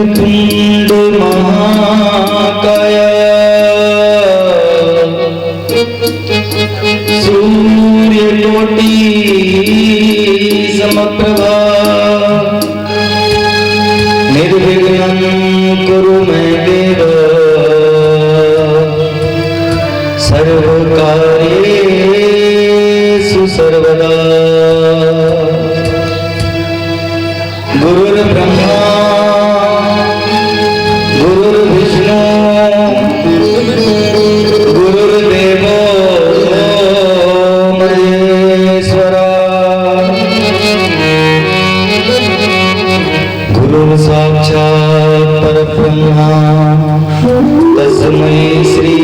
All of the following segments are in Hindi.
वक्रतुंड महाकाय सूर्यकोटि समप्रभा निर्विघ्नं कुरु मे देव सर्वकार्येषु सर्वदा। गुरुर्ब्रह्मा गुरुर्विष्णु गुरुर्देवो महेश्वरा गुरुर्साक्षात् परब्रह्मा तस्मै श्री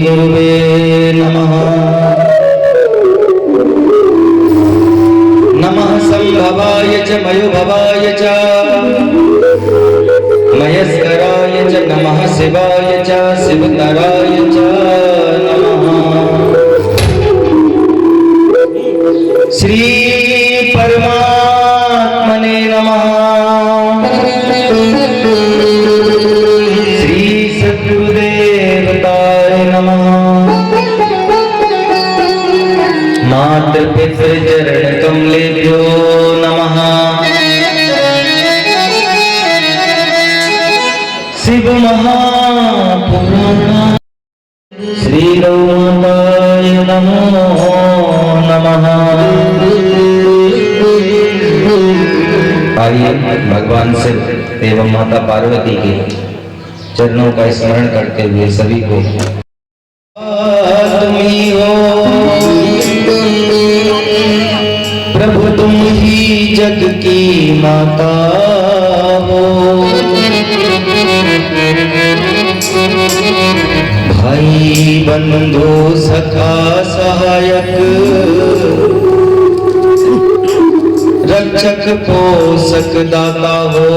गुरुवे नमः। नमः संभवाय च मयोभवाय च मयस्कराय च नमः शिवाय च शिवतराय च नमः। श्री परमात्मने नमः। श्री सद्गुरुदेवताय नमः। मातृ पितृ चरण कमलेभ्यो नमः। शिव महापुराण श्री गौमाताय नमो नमः। आइए भगवान शिव एवं माता पार्वती के चरणों का स्मरण करते हुए सभी को प्रभु तुम ही जग की माता हो। भाई बंधु सखा सहायक रक्षक पोषक दाता हो।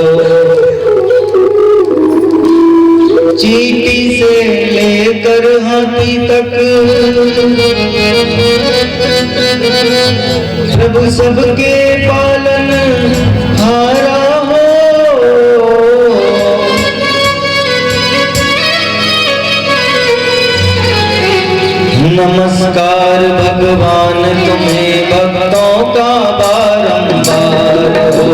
चींटी से लेकर हाथी तक प्रभु सबके पालन हारा हो। नमस्कार भगवान तुम्हें भक्तों का बारंबार हो।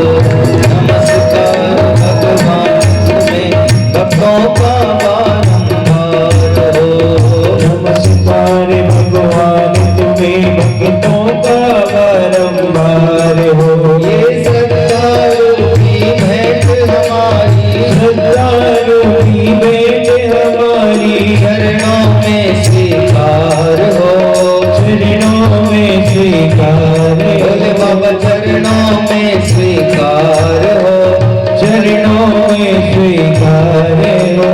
नमस्कार भगवान तुम्हें भक्तों का बारंबार हो। नमस्कार भगवान तुम्हें भक्तों का बारंबार हो। ये श्रद्धारूपी भेंट हमारी, श्रद्धारूपी भेंट हमारी चरणों में स्वीकार हो। चरणों में स्वीकार बोले बाबा चरणों में स्वीकार हो। चरणों में स्वीकार हो।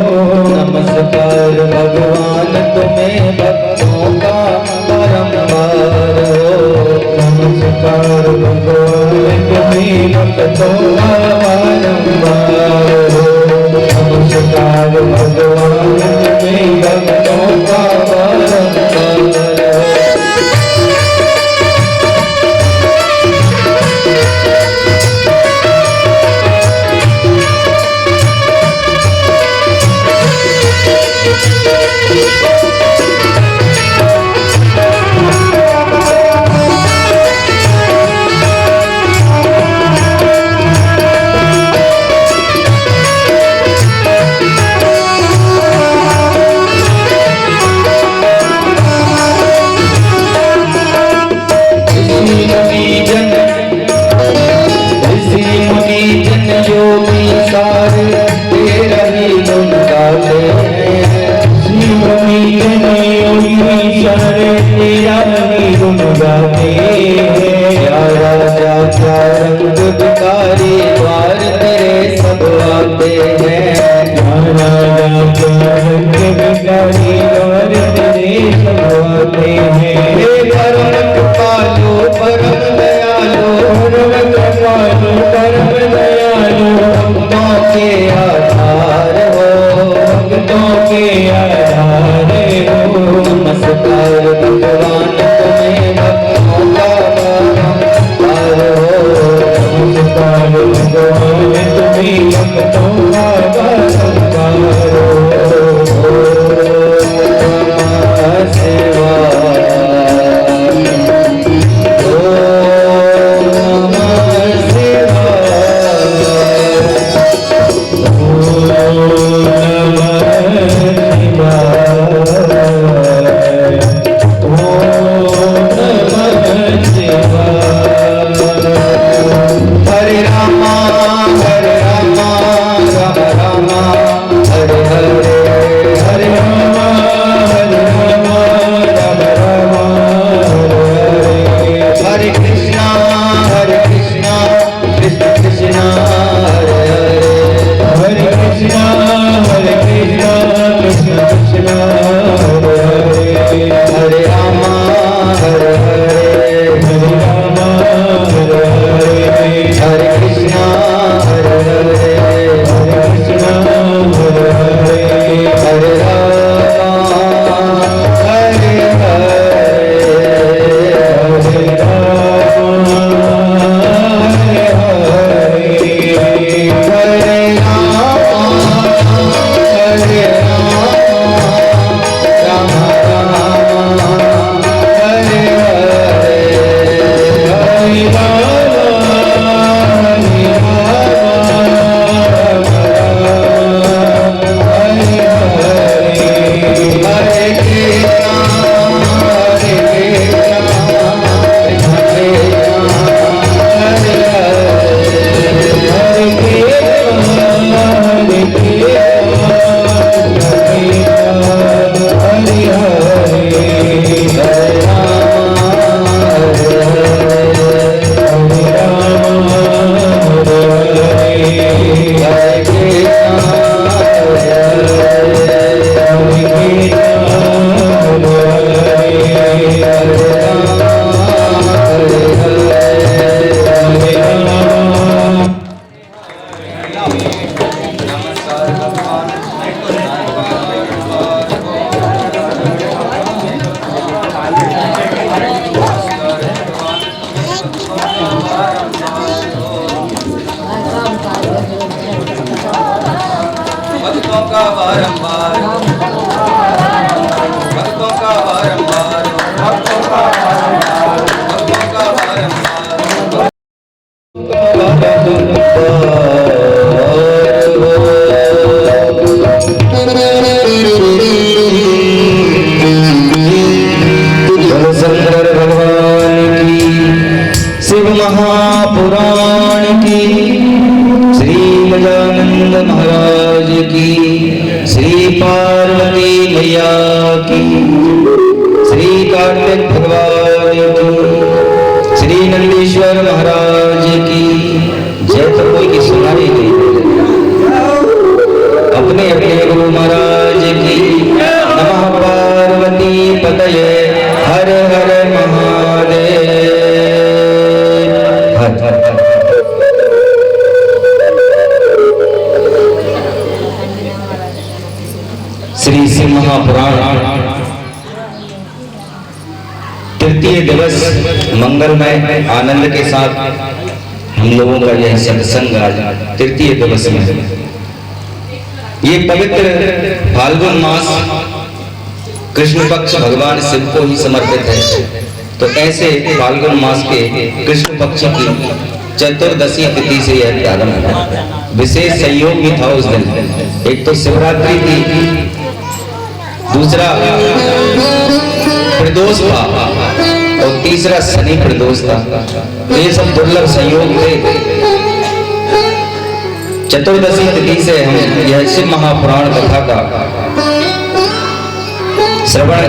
नमस्कार भगवान तुम्हें भक्तों का बारंबार हो। नमस्कार भगवान तुम्हें भक्तों का बारंबार हो। नमस्कार भगवान भक्तों का बारंबार भक्तों का बारंबार भक्तों का बारंबार भक्तों का बारंबार शंकर भगवान की शिव महापुराण की श्री गजानंद महाराज की श्री पार्वती मैया की श्री कार्तिक भगवान की श्री नंदीश्वर महाराज की जय। तो कोई की सुनाई नहीं अपने अपने गुरु महाराज की नमः पार्वती पतये हर हर महादेव हर हर हर। श्री शिव महापुराण तृतीय दिवस मंगलमय आनंद के साथ हम लोगों का यह सत्संग आज तृतीय दिवस में है। ये पवित्र फाल्गुन मास कृष्ण पक्ष भगवान शिव को ही समर्पित है। तो ऐसे फाल्गुन मास के कृष्ण पक्ष की चतुर्दशी तिथि से यह प्रारंभ है। विशेष संयोग भी था उस दिन। एक तो शिवरात्रि थी, दूसरा प्रदोष था और तीसरा शनि प्रदोष था। ये सब दुर्लभ संयोग थे। चतुर्दशी तिथि से हम यह शिव महापुराण कथा का श्रवण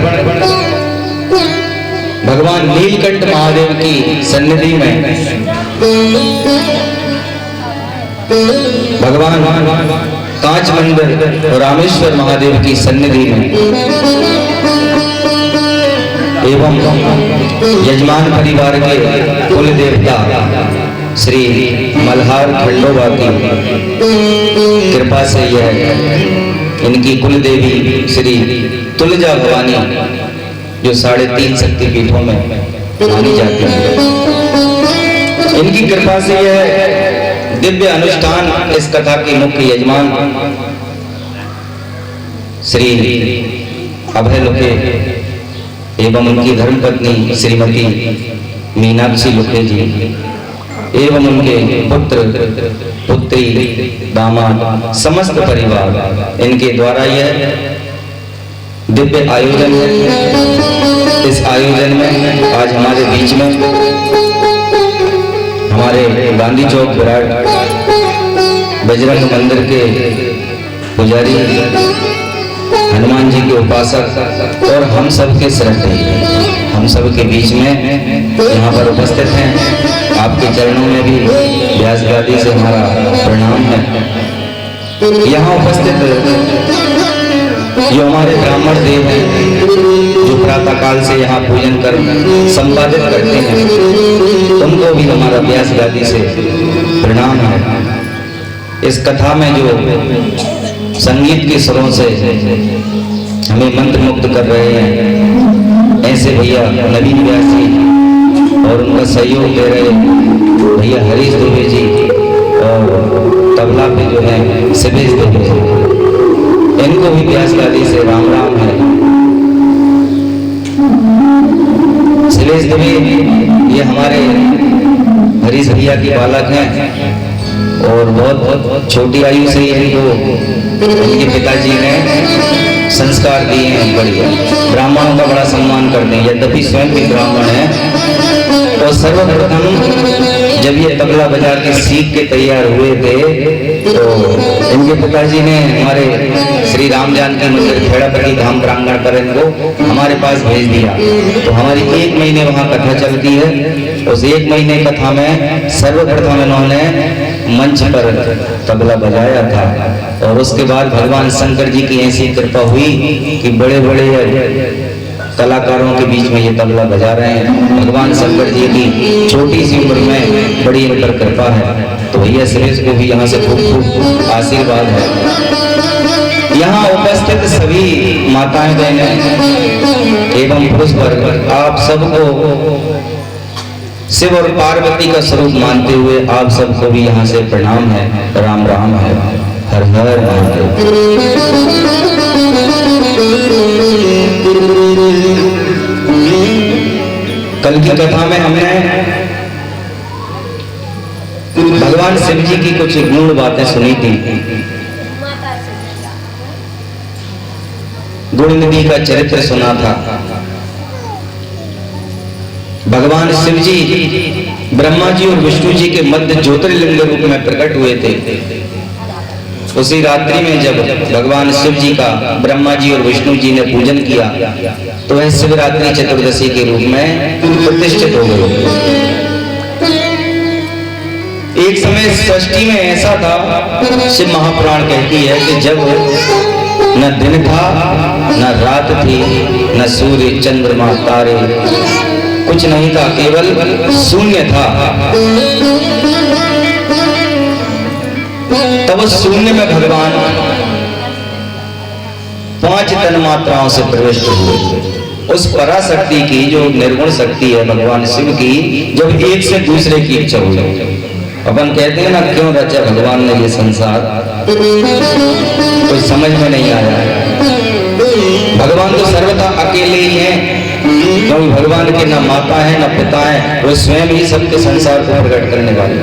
भगवान नीलकंठ महादेव की सन्निधि में भगवान कांच मंदिर और रामेश्वर महादेव की सन्निधि में एवं यजमान परिवार के कुल देवता श्री मल्हार खंडोबा की कृपा से यह इनकी कुल देवी श्री तुलजा भवानी जो 3.5 शक्तिपीठों में मानी जाती है, इनकी कृपा से यह दिव्य अनुष्ठान इस कथा के मुख्य यजमान श्री अभय लुखे एवं उनकी धर्मपत्नी श्रीमती मीनाक्षी लुखे जी एवं उनके पुत्र पुत्री दामाद समस्त परिवार इनके द्वारा यह दिव्य आयोजन है। इस आयोजन में आज हमारे बीच में हमारे गांधी चौक विराट बजरंग मंदिर के पुजारी हनुमान जी के उपासक और हम सब के श्रद्धेय हम सब के बीच में यहाँ पर उपस्थित हैं। आपके चरणों में भी व्यास गादी से हमारा प्रणाम है। यहाँ उपस्थित जो हमारे ब्राह्मण देव हैं जो प्रातः काल से यहाँ पूजन कर संपादित करते हैं, उनको भी हमारा व्यास गादी से प्रणाम है। इस कथा में जो संगीत के स्वरों से हमें मंत्र मुक्त कर रहे हैं, ऐसे भैया नवीन व्यास जी और उनका सहयोग दे रहे भैया हरीश दुबे जी और तबला पे जो है शिवेश दुबे जी, इनको भी व्यास गादी से राम राम है। शिवेश दुबे ये हमारे हरीश भैया की बालक हैं और बहुत छोटी आयु से इनको इनके पिताजी ने संस्कार दिए हैं। बढ़िया ब्राह्मणों का बड़ा सम्मान करते हैं, यद्यपि स्वयं भी ब्राह्मण है। और सर्वप्रथम जब ये तबला बजा के सीख के तैयार हुए थे तो इनके पिताजी ने हमारे श्री राम जानकी मंदिर खेड़ापति धाम प्रांगण पर इनको हमारे पास भेज दिया। तो हमारी 1 महीने वहाँ कथा चलती है। उस 1 महीने कथा में सर्वप्रथम इन्होंने मंच पर तबला बजाया था और उसके बाद भगवान शंकर जी की ऐसी कृपा हुई कि बड़े बड़े कलाकारों के बीच में ये तबला बजा रहे हैं। भगवान शंकर जी की छोटी सी उम्र में बड़ी इन पर कृपा है। तो भैया सुरेश को भी यहाँ से खूब खूब आशीर्वाद है। यहाँ उपस्थित सभी माताएं बहनें एवं पुरुष वर्ग, आप सबको शिव और पार्वती का स्वरूप मानते हुए आप सबको भी यहाँ से प्रणाम है, राम राम है, हर हर महादेव। कल की कथा में हमने भगवान शिव जी की कुछ गुण बातें सुनी थी। गुण निधि का चरित्र सुना था। भगवान शिव जी ब्रह्मा जी और विष्णु जी के मध्य ज्योतिर्लिंग रूप में प्रकट हुए थे। उसी रात्रि में जब भगवान शिव जी का ब्रह्मा जी और विष्णु जी ने पूजन किया तो वह शिवरात्रि चतुर्दशी के रूप में प्रतिष्ठित हो गए। एक समय सृष्टि में ऐसा था, शिव महापुराण कहती है कि जब न दिन था न रात थी, न सूर्य चंद्रमा तारे, कुछ नहीं था, केवल शून्य था। तब उस शून्य में भगवान 5 तन्मात्राओं से प्रविष्ट हुए। उस पराशक्ति की जो निर्गुण शक्ति है भगवान शिव की, जब एक से दूसरे की इच्छा हुई। अपन कहते हैं ना, क्यों रचा भगवान ने ये संसार, कुछ समझ में नहीं आया। भगवान तो सर्वथा अकेले ही हैं, क्योंकि भगवान के न माता है न पिता है, वो स्वयं ही सबके संसार को प्रकट करने वाले।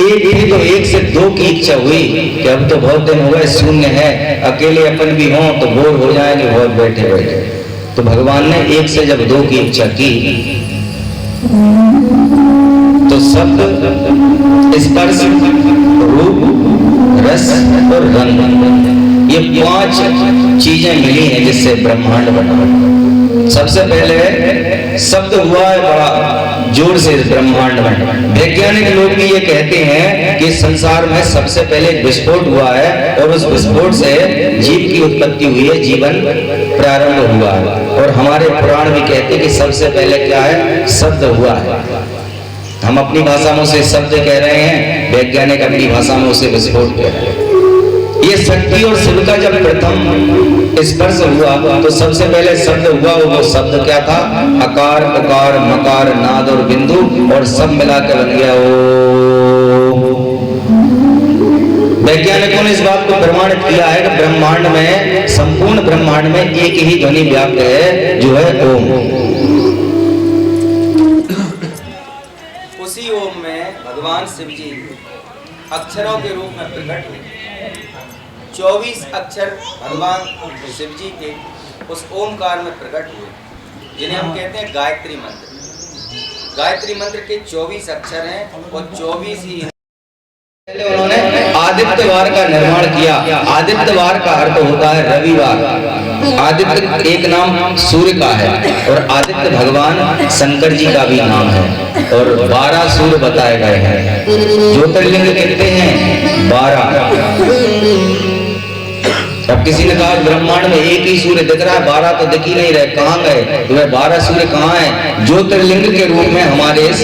एक तो 1 से 2 की इच्छा हुई कि अब तो बहुत दिन हो गए, शून्य है, अकेले अपन भी हों तो बोर हो जाएंगे बहुत बैठे बैठे। तो भगवान ने 1 से जब 2 की इच्छा की तो शब्द, स्पर्श, रूप, रस और रंग, ये 5 चीजें मिली हैं जिससे ब्रह्मांड बना। सबसे पहले शब्द हुआ है बड़ा जोर से ब्रह्मांड में। वैज्ञानिक लोग भी ये कहते हैं कि संसार में सबसे पहले विस्फोट हुआ है और उस विस्फोट से जीव की उत्पत्ति हुई है, जीवन प्रारंभ हुआ है। और हमारे पुराण भी कहते हैं कि सबसे पहले क्या है, शब्द हुआ है। हम अपनी भाषा में उसे शब्द कह रहे हैं, वैज्ञानिक अपनी भाषा में उसे विस्फोट कह रहे हैं। ये शक्ति और शिव का जब प्रथम स्पर्श हुआ तो सबसे पहले शब्द हुआ, वो शब्द क्या था, अकार उकार मकार नाद और बिंदु, और सब मिलाकर बन गया ओ। वैज्ञानिकों ने इस बात को प्रमाणित किया है कि ब्रह्मांड में, संपूर्ण ब्रह्मांड में एक ही ध्वनि व्याप्त है, जो है ओम। उसी ओम में भगवान शिव जी अक्षरों के रूप में प्रकट हुए। 24 अक्षर भगवान शिव जी के उस ओमकार में प्रकट हुए, जिन्हें हम कहते हैं गायत्री मंत्र। गायत्री मंत्र के 24 अक्षर हैं और 24 ही। पहले उन्होंने आदित्यवार का निर्माण किया। आदित्यवार का अर्थ होता है रविवार। आदित्य एक नाम सूर्य का है और आदित्य भगवान शंकर जी का भी नाम है, और 12 सूर्य बताए गए हैं। ज्योतिर्लिंग कितने हैं, 12। अब किसी ने कहा ब्रह्मांड में एक ही सूर्य दिख रहा है, 12 तो दिख ही नहीं रहे, कहाँ गए? तो 12 सूर्य कहाँ हैं? ज्योतिर्लिंग के रूप में हमारे इस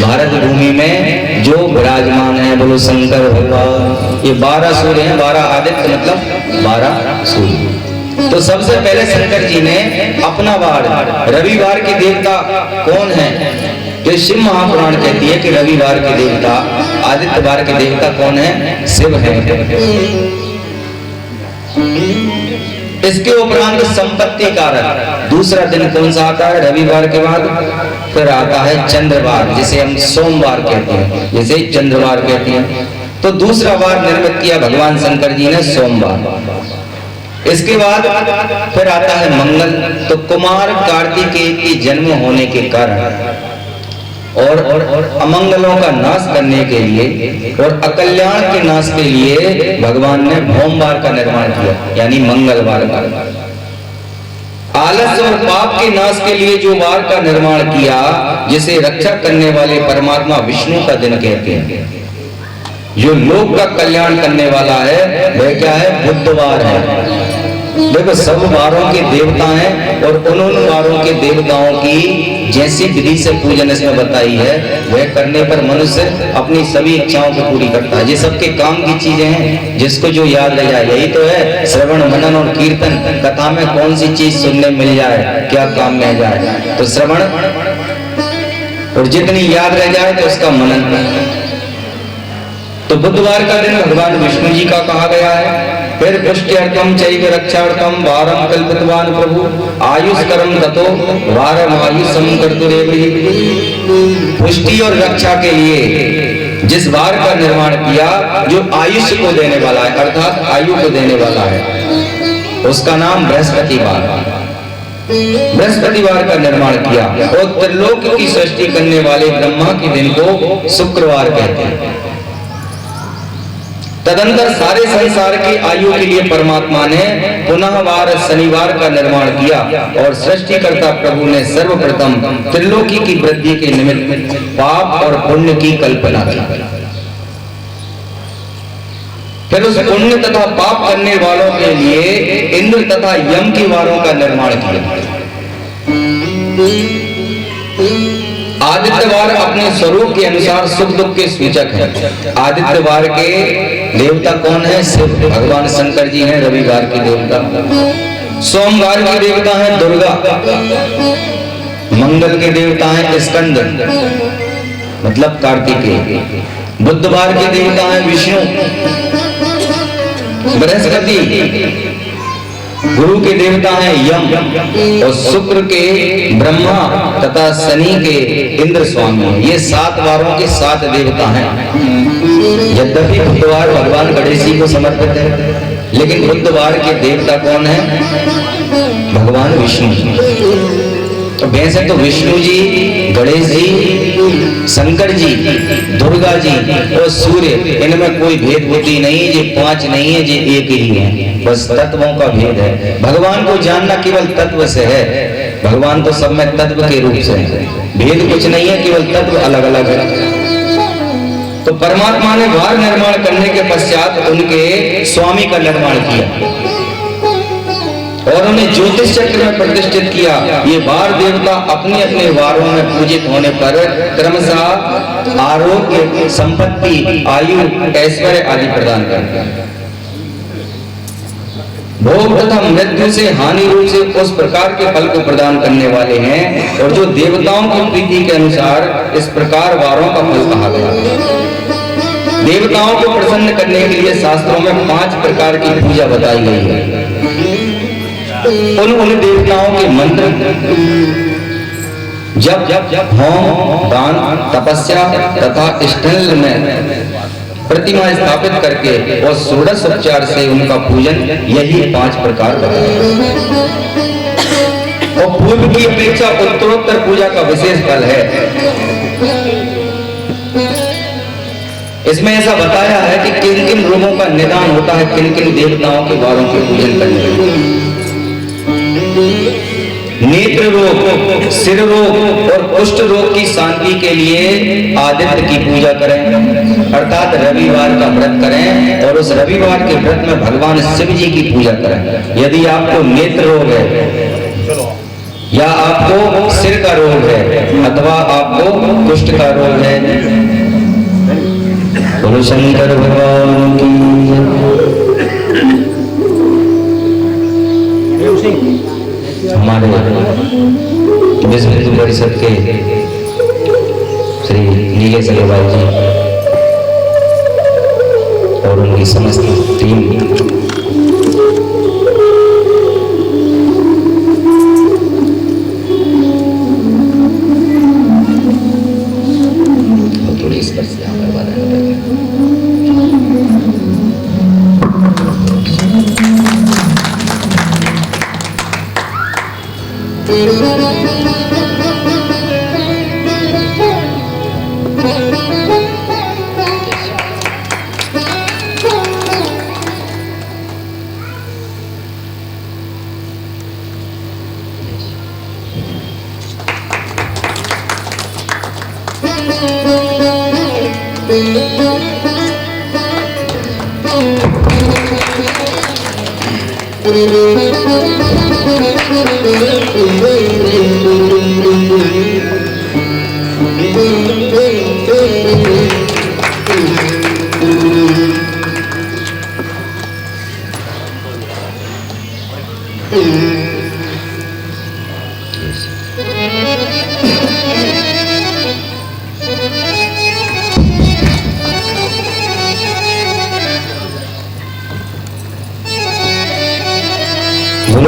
भारत भूमि में जो विराजमान है, बोलो शंकर भगवान। ये 12 सूर्य हैं, 12 आदित्य मतलब 12 सूर्य। तो सबसे पहले शंकर जी ने अपना वार, रविवार के देवता कौन है? जो शिव महापुराण कहती है कि रविवार के देवता, आदित्यवार के देवता कौन है? शिव है। इसके उपरांत संपत्ति कारक दूसरा दिन कौन सा आता है रविवार के बाद? फिर आता है चंद्रवार, जिसे हम सोमवार कहते हैं, जिसे चंद्रवार कहते हैं। तो दूसरा वार निर्मित किया भगवान शंकर जी ने, सोमवार। इसके बाद फिर आता है मंगल। तो कुमार कार्तिकेय के जन्म होने के कारण और अमंगलों का नाश करने के लिए और अकल्याण के नाश के लिए भगवान ने भौमवार का निर्माण किया, यानी मंगलवार का। आलस्य और पाप के नाश के लिए जो वार का निर्माण किया, जिसे रक्षा करने वाले परमात्मा विष्णु का दिन कहते हैं। जो लोक का कल्याण करने वाला है वह क्या है? बुधवार है। देखो सब वारों के देवता हैं और उन वारों के देवताओं की जैसी विधि से पूजन इसमें बताई है वह करने पर मनुष्य अपनी सभी इच्छाओं को पूरी करता है। ये सबके काम की चीजें हैं, जिसको जो याद रह जाए। यही तो है श्रवण मनन और कीर्तन। कथा में कौन सी चीज सुनने मिल जाए, क्या काम में आ जाए, तो श्रवण, और जितनी याद रह जाए तो उसका मनन। तो बुधवार का दिन भगवान विष्णु जी का कहा गया है। फिर पुष्ट्यर्थम चैव रक्षार्थम वारम कल्पितवान प्रभु आयुष्करम ततो वारम आयुषम कर्तुरेवहि। पुष्टि और रक्षा के लिए जिस वार का निर्माण किया जो आयुष्य को देने वाला है, अर्थात आयु को देने वाला है, उसका नाम बृहस्पतिवार। बृहस्पतिवार का निर्माण किया और त्रिलोक की सृष्टि करने वाले ब्रह्मा के दिन को शुक्रवार कहते हैं। तदंतर सारे संसार की आयु के लिए परमात्मा ने पुनः वार शनिवार का निर्माण किया और सृष्टिकर्ता प्रभु ने सर्वप्रथम त्रिलोकी की वृद्धि के निमित्त पाप और पुण्य की कल्पना की। फिर उस पुण्य तथा पाप करने वालों के लिए इंद्र तथा यम के वारों का निर्माण किया। आदित्यवार अपने स्वरूप के अनुसार सुख दुख के सूचक है। आदित्यवार के देवता कौन है? शिव भगवान शंकर जी हैं रविवार के देवता। सोमवार के देवता हैं दुर्गा। मंगल के देवता हैं स्कंद मतलब कार्तिकेय। बुधवार के देवता हैं विष्णु। बृहस्पति गुरु के देवता हैं यम और शुक्र के ब्रह्मा तथा शनि के इंद्र स्वामी। ये 7 वारों के 7 देवता हैं। यद्यपि बुधवार भगवान गणेश जी को समर्पित है, लेकिन बुधवार के देवता कौन है? भगवान विष्णु। तो वैसे तो विष्णु जी, गणेश जी, शंकर जी, दुर्गा जी और सूर्य, इनमें कोई भेद बुद्धि नहीं। ये 5 नहीं है, ये एक ही है, बस तत्वों का भेद है। भगवान को जानना केवल तत्व से है। भगवान तो सब में तत्व के रूप से है, भेद कुछ नहीं है, केवल तत्व अलग अलग है। तो परमात्मा ने वार निर्माण करने के पश्चात उनके स्वामी का निर्माण किया और उन्हें ज्योतिष चक्र में प्रतिष्ठित किया। ये वार देवता अपने अपने वारों में पूजित होने पर क्रमशः आरोग्य, संपत्ति, आयु, ऐश्वर्य आदि प्रदान करते हैं। भोग तथा मृत्यु से हानि रूप से उस प्रकार के फल को प्रदान करने वाले हैं और जो देवताओं की प्रीति के अनुसार इस प्रकार वारों का फल कहा गया। देवताओं को प्रसन्न करने के लिए शास्त्रों में 5 प्रकार की पूजा बताई गई है। उन देवताओं के मंत्र जप, होम, दान, तपस्या तथा इष्टल में प्रतिमा स्थापित करके और षोडश उपचार से उनका पूजन, यही 5 प्रकार बताए। और पूर्व की अपेक्षा उत्तरोत्तर पूजा का विशेष फल है। इसमें ऐसा बताया है कि किन किन रोगों का निदान होता है, किन किन देवताओं के वारों के पूजन करने से। नेत्र रोग, सिर रोग और कुष्ठ रोग की शांति के लिए आदित्य की पूजा करें, अर्थात रविवार का व्रत करें और उस रविवार के व्रत में भगवान शिव जी की पूजा करें। यदि आपको नेत्र रोग है या आपको सिर का रोग है अथवा आपको कुष्ठ का रोग है, बोलो शंकर भगवान की। हमारे विश्व हिंदू परिषद के श्री नीलेश अग्रवाल जी और उनकी समस्त टीम थोड़ी इस पर से करवा देना। बोलो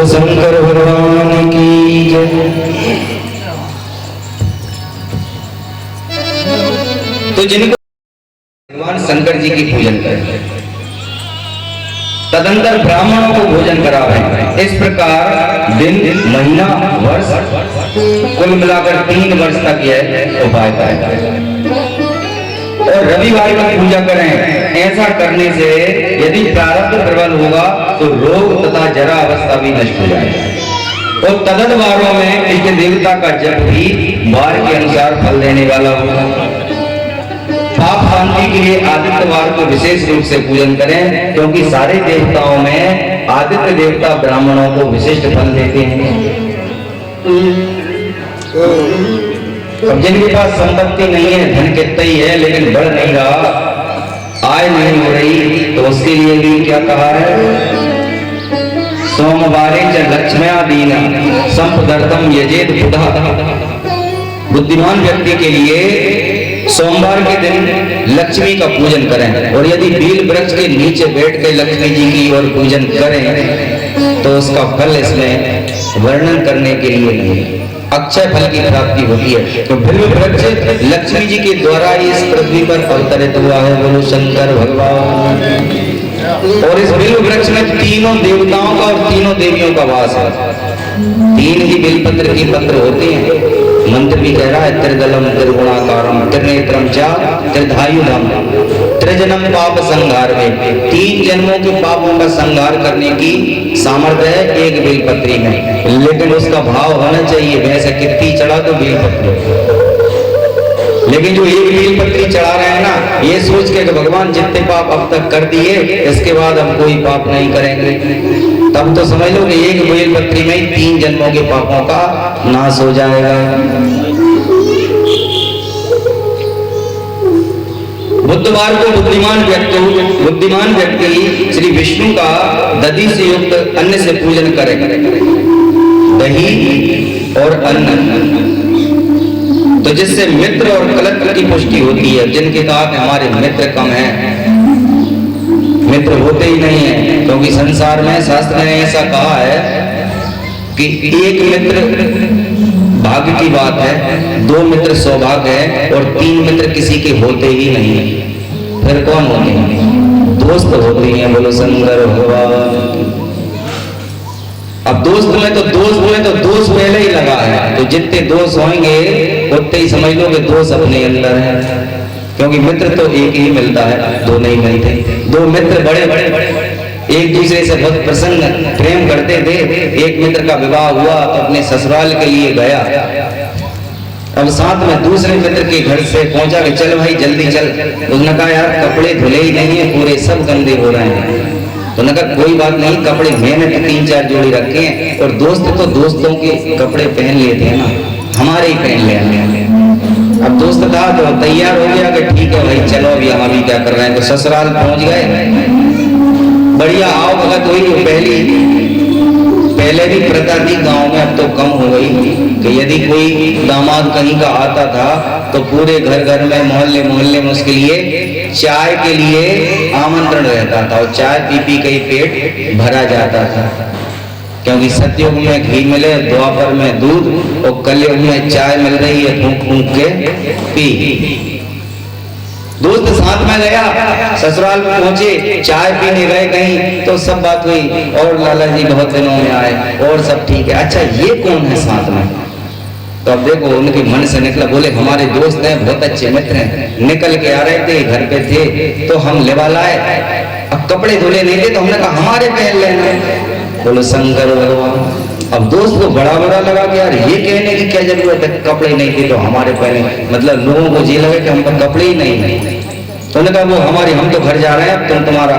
शंकर भगवान की जय। तो जिनको भगवान शंकर जी की पूजन करें, तदंतर ब्राह्मणों को भोजन करावे। इस प्रकार दिन, महीना, वर्ष, कुल मिलाकर 3 वर्ष तक यह उपाय करें और रविवार की पूजा करें। ऐसा करने से यदि प्रारब्ध प्रबल होगा तो रोग तथा जरा अवस्था भी नष्ट हो जाएगा और तदद वारों में इष्ट देवता का जप भी वार के अनुसार फल देने वाला होगा। पाप शांति के लिए आदित्यवार को विशेष रूप से पूजन करें, क्योंकि सारे देवताओं में आदित्य देवता ब्राह्मणों को विशिष्ट फल देते हैं। अब जिनके पास संपत्ति नहीं है, धन कितना ही है लेकिन बढ़ नहीं रहा, आय नहीं हो रही, तो उसके लिए भी क्या कहा है? सोमवारे च लक्ष्म्यादीना संपदर्थम यजेत बुधा। बुद्धिमान व्यक्ति के लिए सोमवार के दिन लक्ष्मी का पूजन करें और यदि बील वृक्ष के नीचे बैठ के लक्ष्मी जी की ओर पूजन करें तो उसका फल इसमें वर्णन करने के लिए नहीं, अक्षय फल की प्राप्ति होती है। तो बिल्व वृक्ष लक्ष्मी जी के द्वारा इस पृथ्वी पर अवतरित हुआ है। बोलो शंकर भगवान। और इस बिल्व वृक्ष में तीनों देवताओं का और तीनों देवियों का वास है। 3 ही बिलपत्र के पत्र होते हैं। मंत्र भी कह रहा है त्रिदलम त्रिगुणाकारम त्रिनेत्रम च त्रिधायुधम त्रिजन्म पाप संहार में। 3 जन्मों के पापों का संहार करने की सामर्थ्य है एक बेलपत्री में, लेकिन उसका भाव होना चाहिए वैसे कितनी चढ़ा तो बेलपत्री। लेकिन जो एक बेलपत्री चढ़ा रहे हैं ना, ये सोच के कि भगवान जितने पाप अब तक कर दिए इसके बाद हम कोई पाप नहीं करेंगे, तब तो समझ लो कि एक बेलपत्री में ही 3 जन्मों के पापों का नाश हो जाएगा। बुधवार को बुद्धिमान व्यक्ति श्री विष्णु का दधि से युक्त अन्न से पूजन करे। दही और अन्न तो जिससे मित्र और कलत्र की पुष्टि होती है। जिनके साथ हमारे मित्र कम हैं, मित्र होते ही नहीं है, क्योंकि संसार में शास्त्र ने ऐसा कहा है कि एक मित्र भाग्य की बात है, 2 मित्र सौभाग्य है और 3 मित्र किसी के होते ही नहीं है। फिर कौन होते हैं? दोस्त होते हैं। बोलो शंकर भगवान। अब दोस्त में तो दोष पहले ही लगा है, तो जितने दोष होंगे उतने ही समझ लो कि दोष अपने अंदर है, क्योंकि मित्र तो एक ही मिलता है, 2 नहीं मिलते। 2 मित्र बड़े एक दूसरे से बहुत प्रसन्न प्रेम करते थे। एक मित्र का विवाह हुआ तो अपने ससुराल के लिए गया, अब साथ में दूसरे मित्र के घर से पहुंचा कि चल भाई जल्दी चल। उसने कहा यार कपड़े धुले ही नहीं है, पूरे सब गंदे हो रहे हैं। तो उन्होंने कहा कोई बात नहीं, कपड़े मैंने तो 3-4 जोड़ी रखे हैं और दोस्त तो दोस्तों के कपड़े पहन लेते हैं ना, हमारे ही पहन ले। अब दोस्त था तो तैयार हो गया कि ठीक है भाई चलो अभी हम अभी क्या कर रहे हैं। तो ससुराल पहुंच गए, बढ़िया आओ भगत हुई। पहले भी प्रथा थी गांव में, अब तो कम हो गई कि यदि कोई दामाद कहीं का आता था तो पूरे घर में मोहल्ले में उसके लिए चाय के लिए आमंत्रण रहता था और चाय पी के ही पेट भरा जाता था। क्योंकि सतयुग में घी मिले, द्वापर में दूध और कलयुग में चाय मिल रही है, फूंक के पी। दोस्त साथ में गया, ससुराल में पहुंचे, चाय पीने गए कहीं तो सब बात हुई और लाला जी बहुत दिनों में आए और सब ठीक है। अच्छा ये कौन है साथ में? तो अब देखो उनके मन से निकला, बोले हमारे दोस्त हैं, बहुत अच्छे मित्र हैं। निकल के आ रहे थे, घर पे थे तो हम लेवा लाए। अब कपड़े धुले नहीं थे तो हमने कहा हमारे पहन लेना। बोलो शंकर भगवान। अब दोस्त को बड़ा लगा कि यार ये कहने की क्या जरूरत है, कपड़े नहीं थे तो हमारे पहने, मतलब लोगों को ये लगे कि हम पर कपड़े ही नहीं। तो उन्होंने कहा वो हमारे, हम तो घर जा रहे हैं, तुम तुम्हारा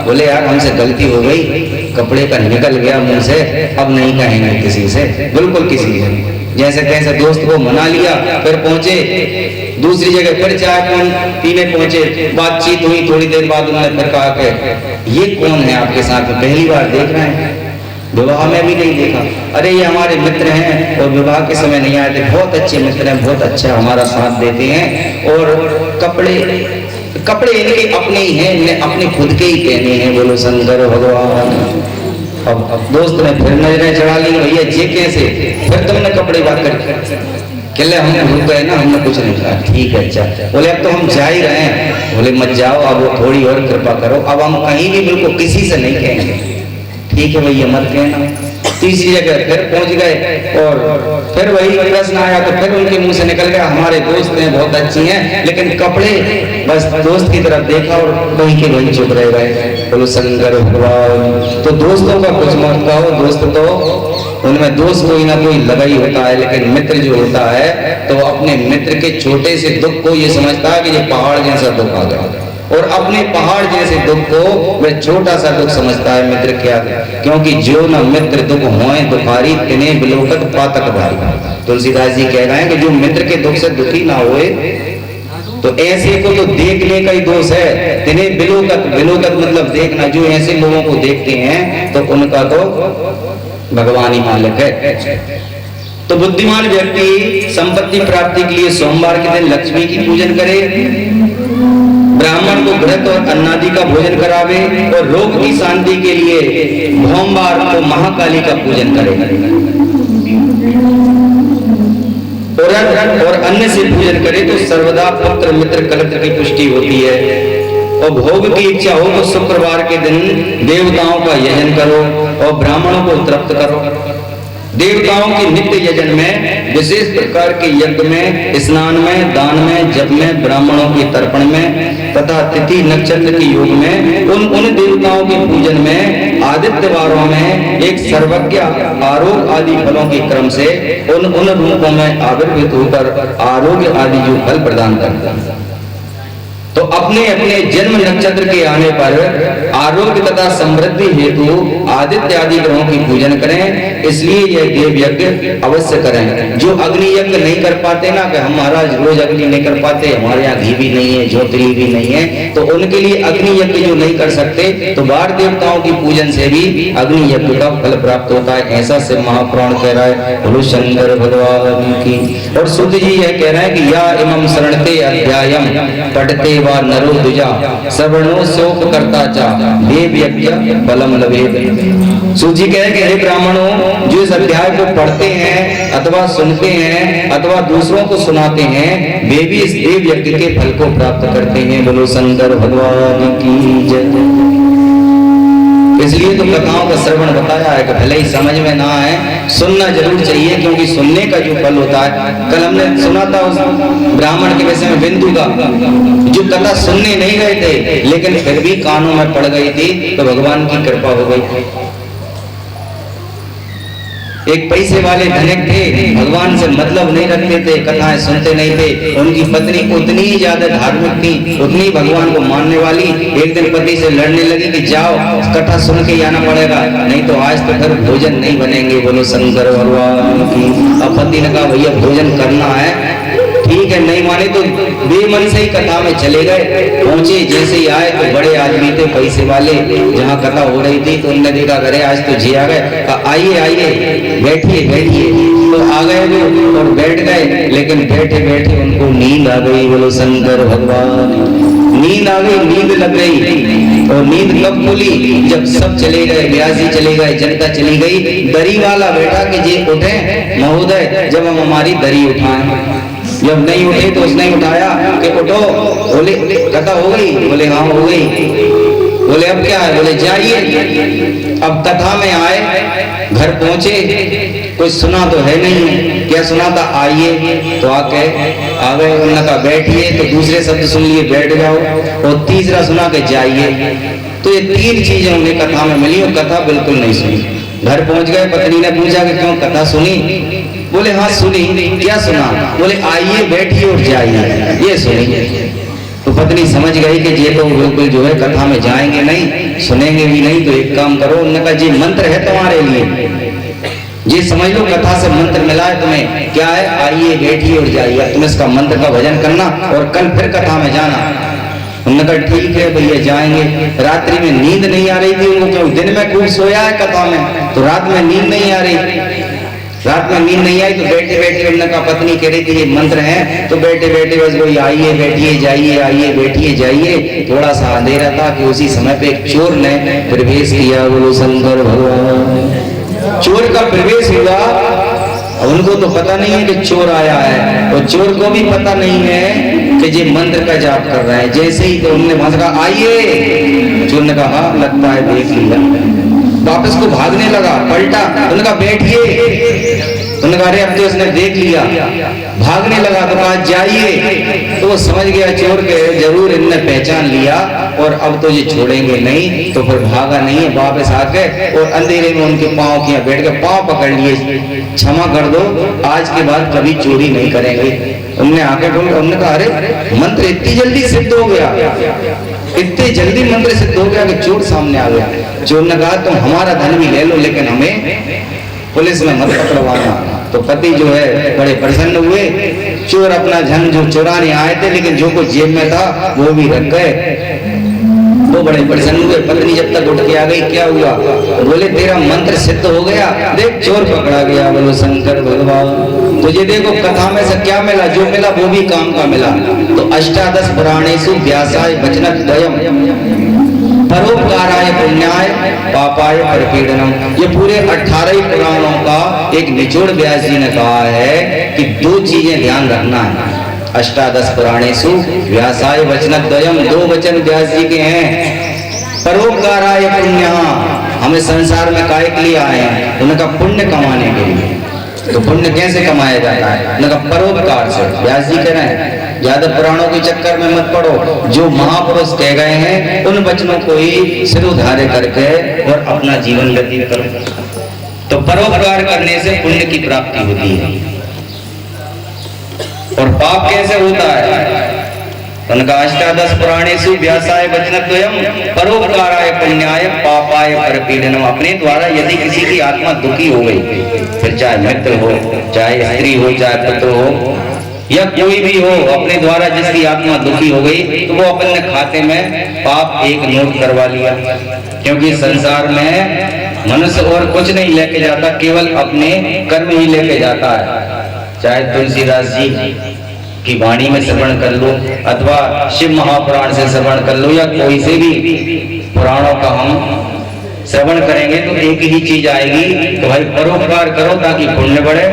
बोले यार हमसे गलती हो गई, कपड़े का निकल गया मुंह से, अब नहीं कहेंगे किसी से, बिल्कुल किसी से। जैसे कैसे दोस्त को मना लिया, फिर पहुंचे दूसरी जगह, फिर चाय पीने पहुंचे, बातचीत हुई, थोड़ी देर बाद उन्होंने फिर कहा कि ये कौन है आपके साथ में, पहली बार देख रहे हैं, विवाह में भी नहीं देखा। अरे ये हमारे मित्र हैं और विवाह के समय नहीं आए थे, बहुत अच्छे मित्र हैं, बहुत अच्छा हमारा साथ देते हैं, और कपड़े इनके अपने ही हैं, इन्हें अपने खुद के ही पहने हैं। बोलो शंकर भगवान। अब दोस्त ने फिर नजरें चढ़ा ली, भैया ये कैसे, फिर तुमने कपड़े बात कर, कहले हम रुक गए ना, हमने कुछ नहीं कहा, ठीक है अच्छा। बोले अब तो हम जा ही रहे हैं। बोले मत जाओ, अब वो थोड़ी और कृपा करो, अब हम कहीं भी बिल्कुल किसी से नहीं कहेंगे, ठीक है भैया मत कहना। तीसरी जगह फिर पहुंच गए और फिर वही प्रश्न आया, तो फिर उनके मुंह से निकल गया हमारे दोस्त हैं, बहुत अच्छी हैं, लेकिन कपड़े, बस दोस्त की तरफ देखा और वहीं के वहीं चुप रह गए। बोलो शंकर भगवान। तो दोस्तों का कुछ मत कहो, दोस्त तो उनमें दोस्त कोई ना कोई लगा ही होता है, लेकिन मित्र जो होता है तो अपने मित्र के छोटे से दुख को ये समझता है कि ये पहाड़ जैसा दुख आ गया, और अपने पहाड़ जैसे दुख को वह छोटा सा दुख समझता है मित्र क्या, क्योंकि जो न मित्र दुख होए दुखारी तिने बिलोकत पातक भारी। तुलसीदास जी कह रहे हैं कि जो मित्र के दुख से दुखी ना होए तो ऐसे को तो देखने का ही दोष है। तिने बिलोकत, बिलोकत मतलब देखना, जो ऐसे लोगों को देखते हैं तो उनका तो भगवान ही मालिक है। तो बुद्धिमान व्यक्ति संपत्ति प्राप्ति के लिए सोमवार के दिन लक्ष्मी की पूजन करे, ब्राह्मण को घृत और अन्नादि का भोजन करावे, और रोग की शांति के लिए भोमवार को महाकाली का पूजन करे, और अन्न से पूजन करे तो सर्वदा पुत्र मित्र कलत्र की पुष्टि होती है। और भोग की इच्छा हो तो शुक्रवार के दिन देवताओं का यजन करो और ब्राह्मणों को तृप्त करो। देवताओं के नित्य यजन में, विशेष प्रकार के यज्ञ में, स्नान में, दान में, जप में, ब्राह्मणों के तर्पण में तथा तिथि नक्षत्र के योग में, उन देवताओं के पूजन में, आदित्यवारों में एक सर्वज्ञ आरोग्य आदि फलों के क्रम से उन रूपों में आविर्भूत होकर आरोग्य आदि जो फल प्रदान करता है। तो अपने अपने जन्म नक्षत्र के आने पर आरोग्य तथा समृद्धि हेतु आदित्य आदि ग्रहों की पूजन करें। इसलिए यह देव यज्ञ अवश्य करें। जो अग्नि यज्ञ नहीं कर पाते ना, कि हम महाराज रोज अग्नि नहीं कर पाते, हमारे यहाँ घी भी नहीं है, ज्योतिली भी नहीं है, तो उनके लिए अग्नि यज्ञ जो नहीं कर सकते तो बाहर देवताओं की पूजन से भी अग्नि यज्ञ का फल प्राप्त होता है। ऐसा से महापुराण कह रहा है। बोलो शंकर भगवान की। और सूत जी यह कह रहे हैं कि या इमं शरणते अध्यायम पढ़ते वा नरो दुजा श्रवणो शोक करता चा देव यज्ञ बलम लवे। सूत जी कह रहे हैं कि हे ब्राह्मणों, जो इस अध्याय को पढ़ते हैं अथवा सुनते हैं अथवा दूसरों को सुनाते हैं, वे भी इस देव यज्ञ के फल को प्राप्त करते हैं। बोलो शंकर भगवान की जय। इसलिए तो कथाओं का श्रवण बताया है कि भले ही समझ में ना आए, सुनना जरूर चाहिए, क्योंकि सुनने का जो फल होता है। कल हमने सुना था उस ब्राह्मण के विषय में, बिंदु का, जो कथा सुनने नहीं गए थे लेकिन फिर भी कानों में पड़ गई थी, तो भगवान की कृपा हो गई। एक पैसे वाले धनिक थे, भगवान से मतलब नहीं रखते थे, कथाएं सुनते नहीं थे। उनकी पत्नी उतनी ही ज्यादा धार्मिक थी, उतनी भगवान को मानने वाली। एक दिन पति से लड़ने लगी कि जाओ कथा सुन के आना पड़ेगा, नहीं तो आज तो फिर भोजन नहीं बनेंगे। बोलो शंकर भगवान की। अब पति ने कहा भैया भोजन करना है, ठीक है। नहीं माने तो बेमन से ही कथा में चले गए। पहुंचे, जैसे ही आए तो बड़े आदमी थे पैसे वाले, जहाँ कथा हो रही थी तो उनने देखा करे आज तो जी आ गए, आइए आइए बैठिए बैठिए। तो आ गए वो और बैठ गए, लेकिन बैठे बैठे उनको नींद आ गई। बोलो शंकर भगवान। नींद आ गई, नींद लग गई। और नींद कब खुली? जब सब चले गए, व्यासी चले गए, जनता चली गई। दरी वाला बैठा कि जी उठे महोदय, जब हम हमारी दरी उठाएं। जब नहीं उठे तो उसने उठाया कि उठो। बोले कथा हो गई? बोले हाँ हो गई। बोले अब क्या है? बोले जाइए। अब कथा में आए, घर पहुंचे, कुछ सुना तो है नहीं है। क्या सुना था? आइए। तो आके आ गए। उन्होंने कहा बैठिए, तो दूसरे शब्द सुन लिए, बैठ जाओ। और तीसरा सुना के जाइए। तो ये तीन चीजें उन्हें कथा में मिली और कथा बिल्कुल नहीं सुनी। घर पहुंच गए, पत्नी ने पूछा कि क्यों कथा सुनी? बोले हाँ सुनी। क्या सुना? बोले आइए बैठिए और जाइए, ये सुनी। तो पत्नी समझ गई कि ये तो बिल्कुल जो है कथा में जाएंगे नहीं, सुनेंगे भी नहीं। तो एक काम करो, उन्होंने कहा ये मंत्र है तुम्हारे लिए, ये समझ लो कथा से मंत्र मिला है तुम्हें। क्या है? आइए बैठिए और जाइए, तुम इसका मंत्र का भजन करना और कल फिर कथा में जाना। उन्होंने कहा ठीक है भैया जाएंगे। रात्रि में नींद नहीं आ रही थी उनको, क्योंकि दिन में खूब सोया है कथा में, तो रात में नींद नहीं आ रही। रात में नींद नहीं आई तो बैठे बैठे उन्होंने कहा, पत्नी कह रही थी ये मंत्र है, तो बैठे बैठे बस वही आइए बैठिए जाइए, आइए बैठिए जाइए। थोड़ा सा अंधेरा था कि उसी समय पे एक चोर ने प्रवेश किया। बोलो शंकर भगवान। चोर का प्रवेश हुआ, उनको तो पता नहीं है कि चोर आया है, और चोर को भी पता नहीं है कि ये मंत्र का जाप कर रहा है। जैसे ही तो उन्होंने वहां से कहा आइए, चोर ने कहा हाँ लगता है देख लिया। वापस को भागने लगा, पलटा, उन्होंने कहा बैठिए। उन्होंने कहा अरे अब तो इसने देख लिया। भागने लगा तो कहा जाइए। तो वो समझ गया चोर के जरूर इनने पहचान लिया और अब तो ये छोड़ेंगे नहीं, तो फिर भागा नहीं है। वापस आके और अंधेरे में उनके पाँव किया, बैठ के पाँव पकड़ लिए, क्षमा कर दो, आज के बाद कभी चोरी नहीं करेंगे। उनने आके बोल, उन्होंने कहा अरे मंत्र इतनी जल्दी सिद्ध हो गया, इतने जल्दी मंत्र सिद्ध हो गया कि चोर सामने आ गया। चोर ने कहा तुम हमारा धन भी ले लो लेकिन हमें पुलिस में मत पकड़वाना। तो पति जो है बड़े प्रसन्न हुए। चोर अपना धन जो चुराने आए थे लेकिन जो कुछ जेब में था वो भी रख गए। वो बड़े प्रसन्न हुए। पत्नी जब तक उठ के आ गई, क्या हुआ? बोले तेरा मंत्र सिद्ध हो गया, देख चोर पकड़ा गया। बोलो शंकर भगवान। तो ये देखो कथा में से क्या मिला, जो मिला वो भी काम का मिला। तो अष्टादश पुराणेषु व्यासाय वचनद्वयम् परोपकाराय पुण्याय पापाय परपीडनम। ये पूरे 18 ही पुराणों का एक निचोड़ व्यास जी ने कहा है कि दो चीजें ध्यान रखना है। अष्टादश पुराणेषु व्यासाय वचनद्वयम्, दो वचन व्यास जी के हैं। परोपकाराय पुण्यः, हमें संसार में काहे के लिए आए हैं? उनका पुण्य कमाने के लिए। तो पुण्य कैसे कमाया जाता है? उनका परोपकार से। व्यास जी कह रहे हैं ज्यादा पुराणों के चक्कर में मत पड़ो, जो महापुरुष कह गए हैं उन वचनों को ही सिर उधारे करके और अपना जीवन व्यतीत करो। तो परोपकार करने से पुण्य की प्राप्ति होती है। और पाप कैसे होता है? उनका अष्टादश पुराणेषु व्यासाय वचनद्वयम् परोपकाराय पुण्याय पापाय परपीडनम। अपने द्वारा यदि किसी की आत्मा दुखी हो गई, फिर चाहे मित्र हो, चाहे स्त्री हो, चाहे पुत्र हो या कोई भी हो, अपने द्वारा जिसकी आत्मा दुखी हो गई तो वो अपने खाते में पाप एक नोट करवा लिया। क्योंकि संसार में मनुष्य और कुछ नहीं लेके जाता, केवल अपने कर्म ही लेके जाता है। चाहे तुलसीदास जी की वाणी में श्रवण कर लो अथवा शिव महापुराण से श्रवण कर लो या कोई से भी पुराणों का हम श्रवण करेंगे तो एक ही चीज आएगी कि भाई परोपकार करो ताकि पुण्य बढ़े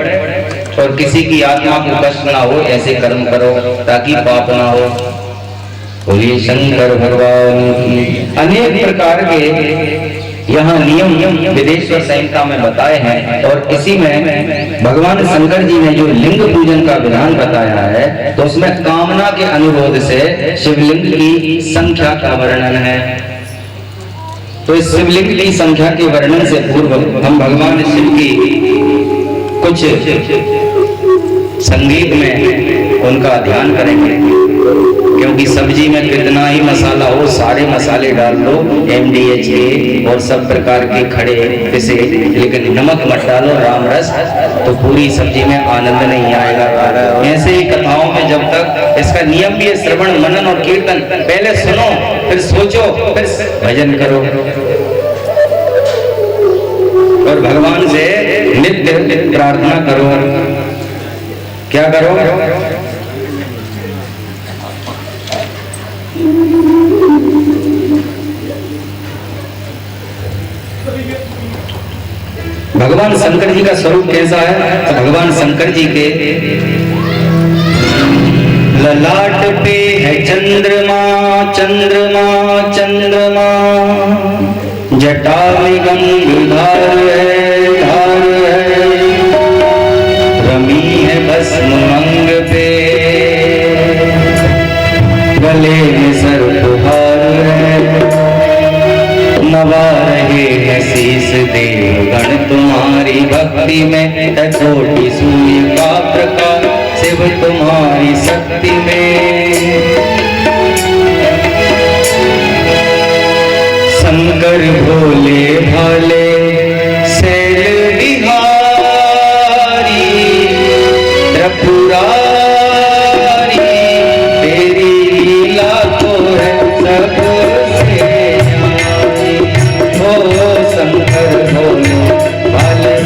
और किसी की आत्मा को कष्ट ना हो, ऐसे कर्म करो ताकि पाप ना हो। बोलिए शंकर भगवान की। अनेक प्रकार के यहाँ नियम विदेश्वर संहिता में बताए हैं और इसी में भगवान शंकर जी ने जो लिंग पूजन का विधान बताया है तो उसमें कामना के अनुरोध से शिवलिंग की संख्या का वर्णन है। तो इस शिवलिंग की संख्या के वर्णन से पूर्व हम भगवान शिव की कुछ संगीत में उनका ध्यान करेंगे। क्योंकि सब्जी में कितना ही मसाला हो, सारे मसाले डाल दो, MDHA और सब प्रकार के खड़े पिसे, लेकिन नमक मत डालो, राम रस, तो पूरी सब्जी में आनंद नहीं आएगा। ऐसे ही कथाओं में जब तक इसका नियम भी है श्रवण मनन और कीर्तन, पहले सुनो फिर सोचो फिर भजन करो और भगवान से नित्य प्रार्थना करो। क्या करो? भगवान शंकर जी का स्वरूप कैसा है? तो भगवान शंकर जी के ललाट पे है चंद्रमा चंद्रमा चंद्रमा, जटा में गंगाधार है धार है, रमी है भस्म अंग पे, गले में सर्पहार है, नवा रहे हैं शीस देवगण तुम्हारी भक्ति में, कोटि सूर्य का प्रकाश शिव तुम्हारी शक्ति में। शंकर भोले भाले शैल बिहारी त्रिपुरारी तेरी लीला तो है सबसे न्यारी। हो शंकर भोले भाले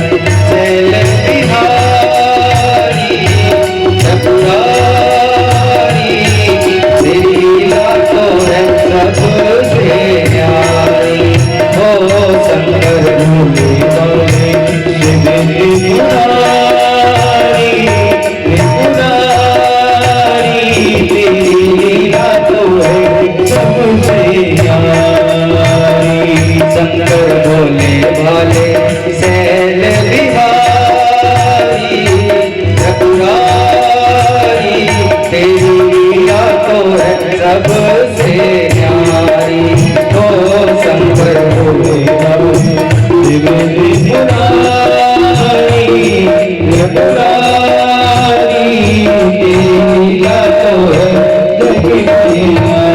शैल बिहारी त्रिपुरारी तेरी लीला तो है सबसे न्यारी। हो शंकर भोले भाले शिव त्रिपुरारी त्रिपुरारी तेरी लीला तो है सबसे न्यारी। शंकर भोले भाले शैल बिहारी त्रिपुरारी तेरी लीला तो है सबसे न्यारी। हो शंकर भोले भाले शिव त्रिपुरारी त्रिपुरारी तेरी लीला तो है सबसे न्यारी।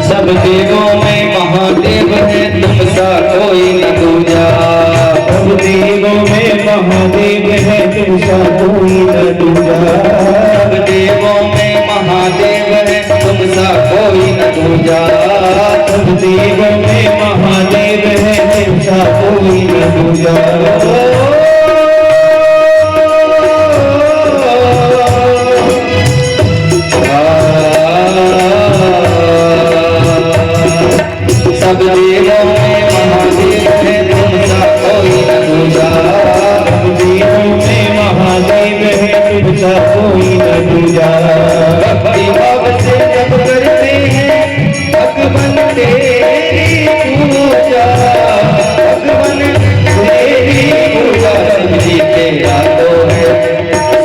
सब देवों में महादेव है तुम सा कोई न दूजा। सब देवों में महादेव है तुम सा कोई न दूजा। सब देवों में महादेव है तुम सा कोई न दूजा। सब देवों में महादेव है तुम सा कोई न दूजा। सब देवों में महादेव है तुम सा कोई न दूजा। सब देवों में महादेव है तुम सा कोई न दूजा। भक्ति भाव से जब करते हैं भगवान तेरी पूजा। भगवान तेरी पूजा शिव जी तेरा तो है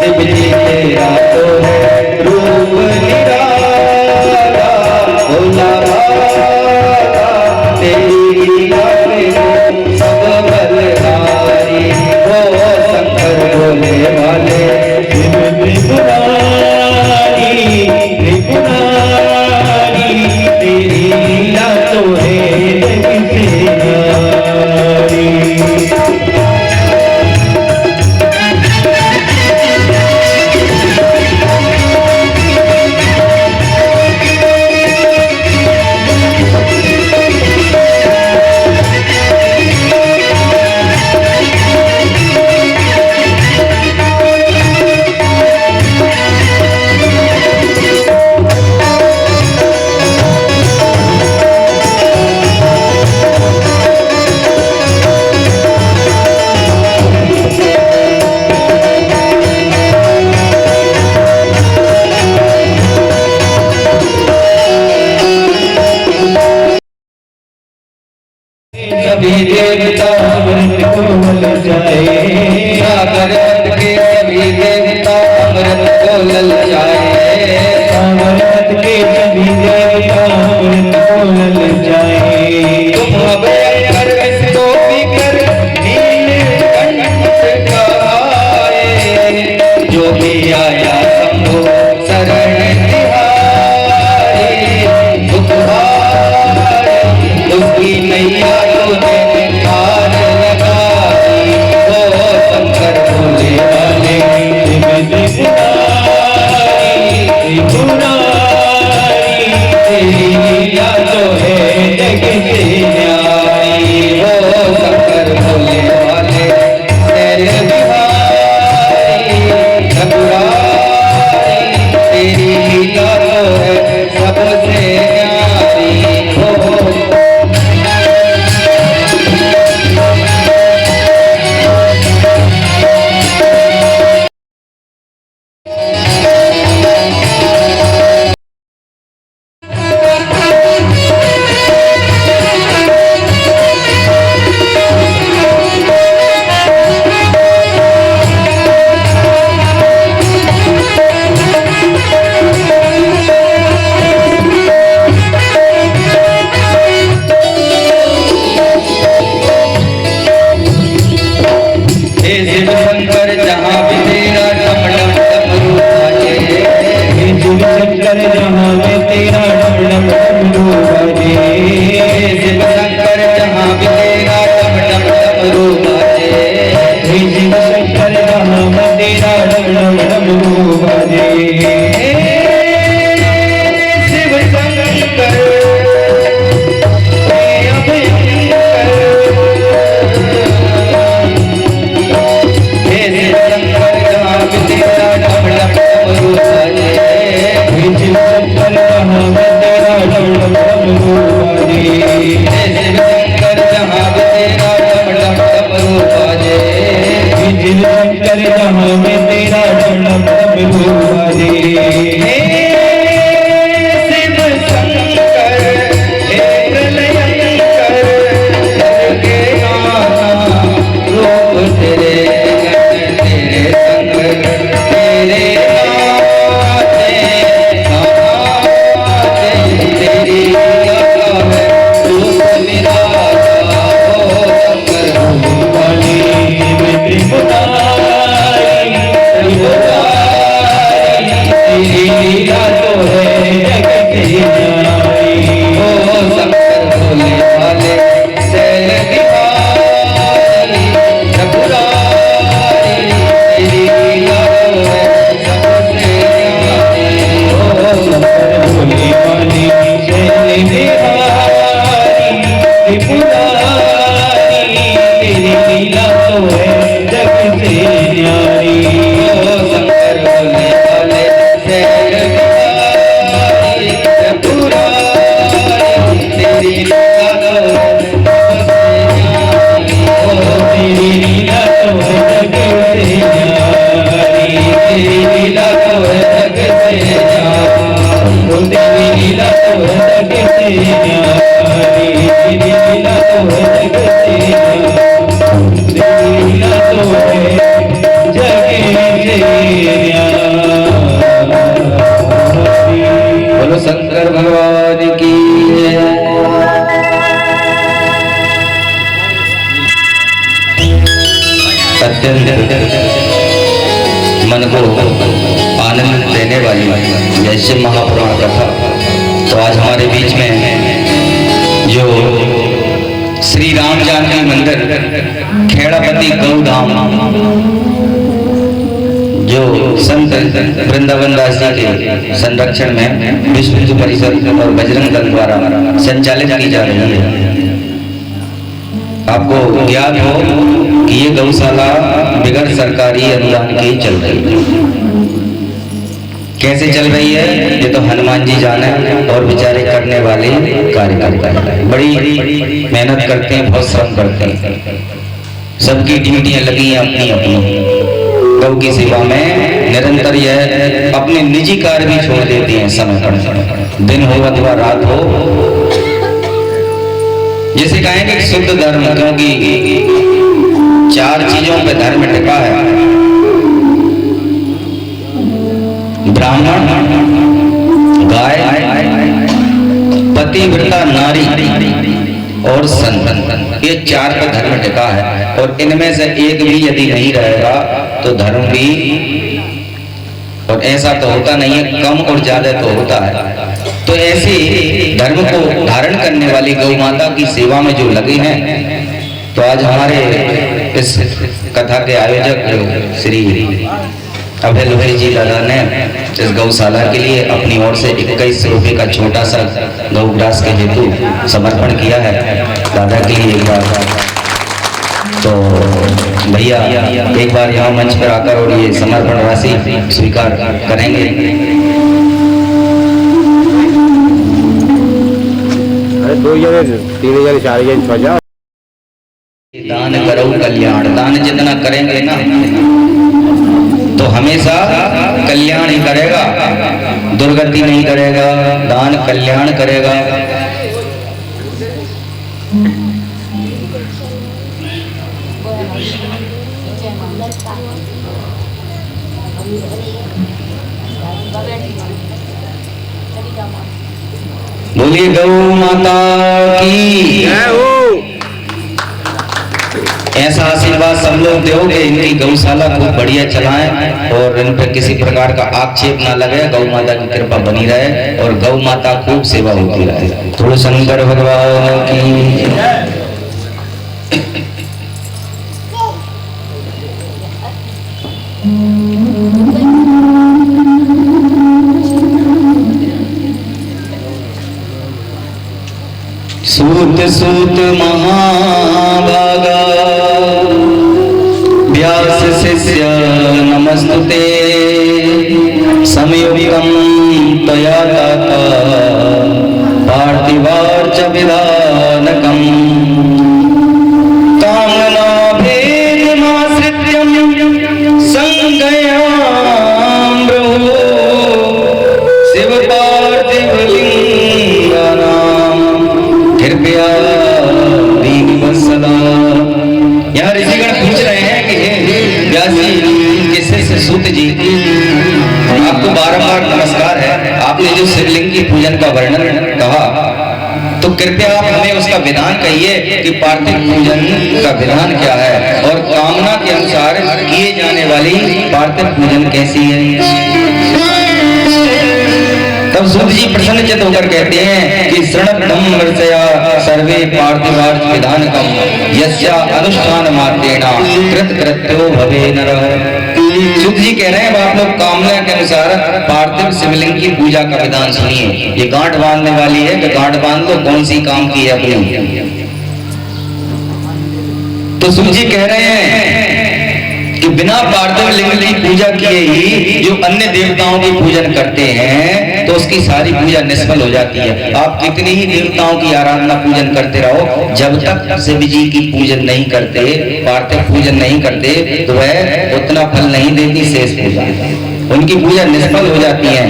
शिव जी तेरा तो है रूप निराला भोला भाला तेरी लीला में सब बलहारी। हो शंकर भोले भाले शिव त्रिपुरारी त्रिपुरारी तेरी लीला तो है सबसे न्यारी। सभी देवता अमृत को लल जाए। सागर मत के सभी देवता अमृत को लल जाए। सागर के सभी देवता अमृत को लल जाए। तुम अभय कर इसको भी कर नीलकंठ गाए। जो भी आया शंभु शरण तिहारी। दुख हारे उसकी नैया तूने पार लगाई। हो शंकर भोले भाले शिव त्रिपुरारी त्रिपुरारी तेरी लीला तो है जग से न्यारी। हो शंकर भोले भाले शैल बिहारी त्रिपुरारी तेरी लीला तो है सबसे न्यारी। हो त्रिपुरारी, तेरी लीला तो है जग से न्यारी। ओ शंकर बोले बोले त्रिपुरारी, तेरी लीला तो है तेरी लीला तो है जग से न्यारी, तेरी लीला तो है जग से न्यारी, तेरी लीला तो है जग से न्यारी, तेरी लीला तो है जग से न्यारी, तेरी लीला तो है जग से न्यारी। बोलो शंकर भगवान की जय। अत्यंत मन को आनंद देने वाली जैसे महापुराण कथा। तो आज हमारे बीच में जो श्री राम जानकी मंदिर खेड़ापति गौधाम जो संत वृंदावन दास जी के संरक्षण में विश्व हिंदू परिषद और बजरंग दल द्वारा संचालित की जा रही है। आपको ज्ञात हो कि ये गौशाला बिगड़ सरकारी अनुदान की चल रही है। कैसे चल रही है ये तो हनुमान जी जाने और बेचारे करने वाले कार्यकर्ता बड़ी मेहनत करते हैं, बहुत श्रम करते हैं, सबकी ड्यूटियां लगी हैं अपनी अपनी। गौ की सेवा में निरंतर यह अपने निजी कार्य भी छोड़ देते हैं समय पर, दिन हो अथवा रात हो। जिसे कहेंगे शुद्ध धर्म, क्योंकि 4 चीजों पे धर्म टिका है, ब्राह्मण, गाय, पतिव्रता नारी और संतन। ये 4 पे धर्म टिका है और इनमें से एक भी यदि नहीं रहेगा तो धर्म भी, और ऐसा तो होता नहीं है, कम और ज्यादा तो होता है। तो ऐसे धर्म को धारण करने वाली गौ माता की सेवा में जो लगे हैं, तो आज हमारे इस कथा के आयोजक श्री अभय लोहिया जी दादा ने इस गौशाला के लिए अपनी ओर से 21 रुपए का छोटा सा गौग्रास के हेतु समर्पण किया है। दादा के लिए एक बार तो भैया एक बार यहाँ मंच पर आकर और ये समर्पण राशि स्वीकार करेंगे। अरे 2 जने 3 जने 4 जने बजाओ। दान करो कल्याण, दान जितना करेंगे ना तो हमेशा कल्याण ही करेगा, दुर्गति नहीं करेगा, दान कल्याण करेगा। बोलिए गौ माता की जय हो। ऐसा आशीर्वाद सब लोग दोगे, इनकी गौशाला खूब बढ़िया चलाएं और इन पर किसी प्रकार का आक्षेप ना लगे, गौ माता की कृपा बनी रहे और गौ माता खूब सेवा होती रहे। थोड़ा शंकर भगवान की सूत सूत महाभागा व्यास शिष्य नमस्तुते संयुक्तं त्वया ताता पार्थिवार्च विधानकम् कामना भेदमाश्रित्यं संगयां प्रभो शिव पार्थिवलिंगानां कृपया दीनवत्सला। यहाँ ऋषिगण पूछ रहे हैं कि व्यास जी के शिष्य सूत जी, आपको बारंबार नमस्कार है। आपने जो शिवलिंग की पूजन का वर्णन कहा, तो कृपया आप हमें उसका विधान कहिए कि पार्थिव पूजन का विधान क्या है और कामना के अनुसार किए जाने वाली पार्थिव पूजन कैसी है। तब सूत जी प्रसन्नचित्त होकर कहते हैं कि शरणं वर्षया सर्वे पार्थिवार्थ विधानकम् यस्या अनुष्ठान मात्रेण कृत कृत्यो भवे नरः। सूत जी कह रहे हैं आप लोग कामना के अनुसार पार्थिव शिवलिंग की पूजा का विधान सुनिए। ये गांठ बांधने वाली है कि गांठ बांध लो, कौन सी काम की है अपनी। तो शिव जी कह रहे हैं कि बिना पार्थिव लिंग की पूजा किए ही जो अन्य देवताओं की पूजन करते हैं तो उसकी सारी पूजा निष्फल हो जाती है। आप कितनी ही देवताओं की आराधना पूजन करते रहो, जब तक शिव जी की पूजन नहीं करते, पार्थिव पूजन नहीं करते, तो वह उतना फल नहीं देती शेष पूजा, उनकी पूजा निष्फल हो जाती है।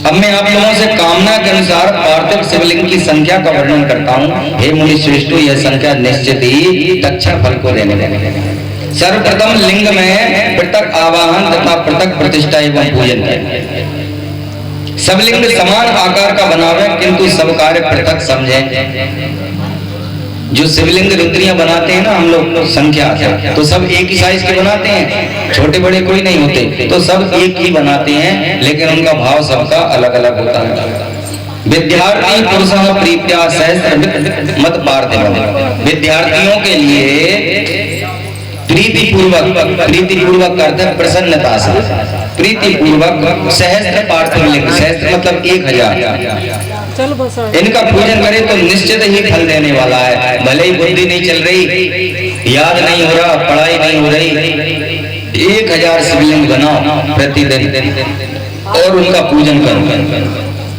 अब मैं आप लोगों से कामना के अनुसार पार्थिव शिवलिंग की संख्या का वर्णन करता हूँ। हे मुनि श्रेष्ठो, यह संख्या निश्चित ही तत्क्षण फल को देने वाली है। सर्वप्रथम लिंग में पृथक आवाहन तथा पृथक प्रतिष्ठा एवं पूजन है। सब लिंग समान आकार का बनावे, किंतु सब कार्य पृथक समझे। जो शिवलिंग रुद्रियां बनाते हैं ना हम लोग संख्या से, तो सब एक ही साइज के बनाते हैं, छोटे बड़े कोई नहीं होते, तो सब एक ही बनाते हैं, लेकिन उनका भाव सबका अलग अलग होता है। विद्यार्थी पुरुषः प्रीत्या सहस्त्र मत पार्थिव। विद्यार्थियों के लिए प्रीति पूर्वक करते हैं प्रसन्नता से, प्रीति पूर्वक सहस्त्र पार्थिव लिंग, सहस्त्र मतलब 1000, इनका पूजन करें तो निश्चित ही फल देने वाला है। भले ही बुद्धि नहीं चल रही, याद नहीं हो रहा, पढ़ाई नहीं हो रही, 1000 शिवलिंग बनाओ प्रतिदिन और उनका पूजन करो।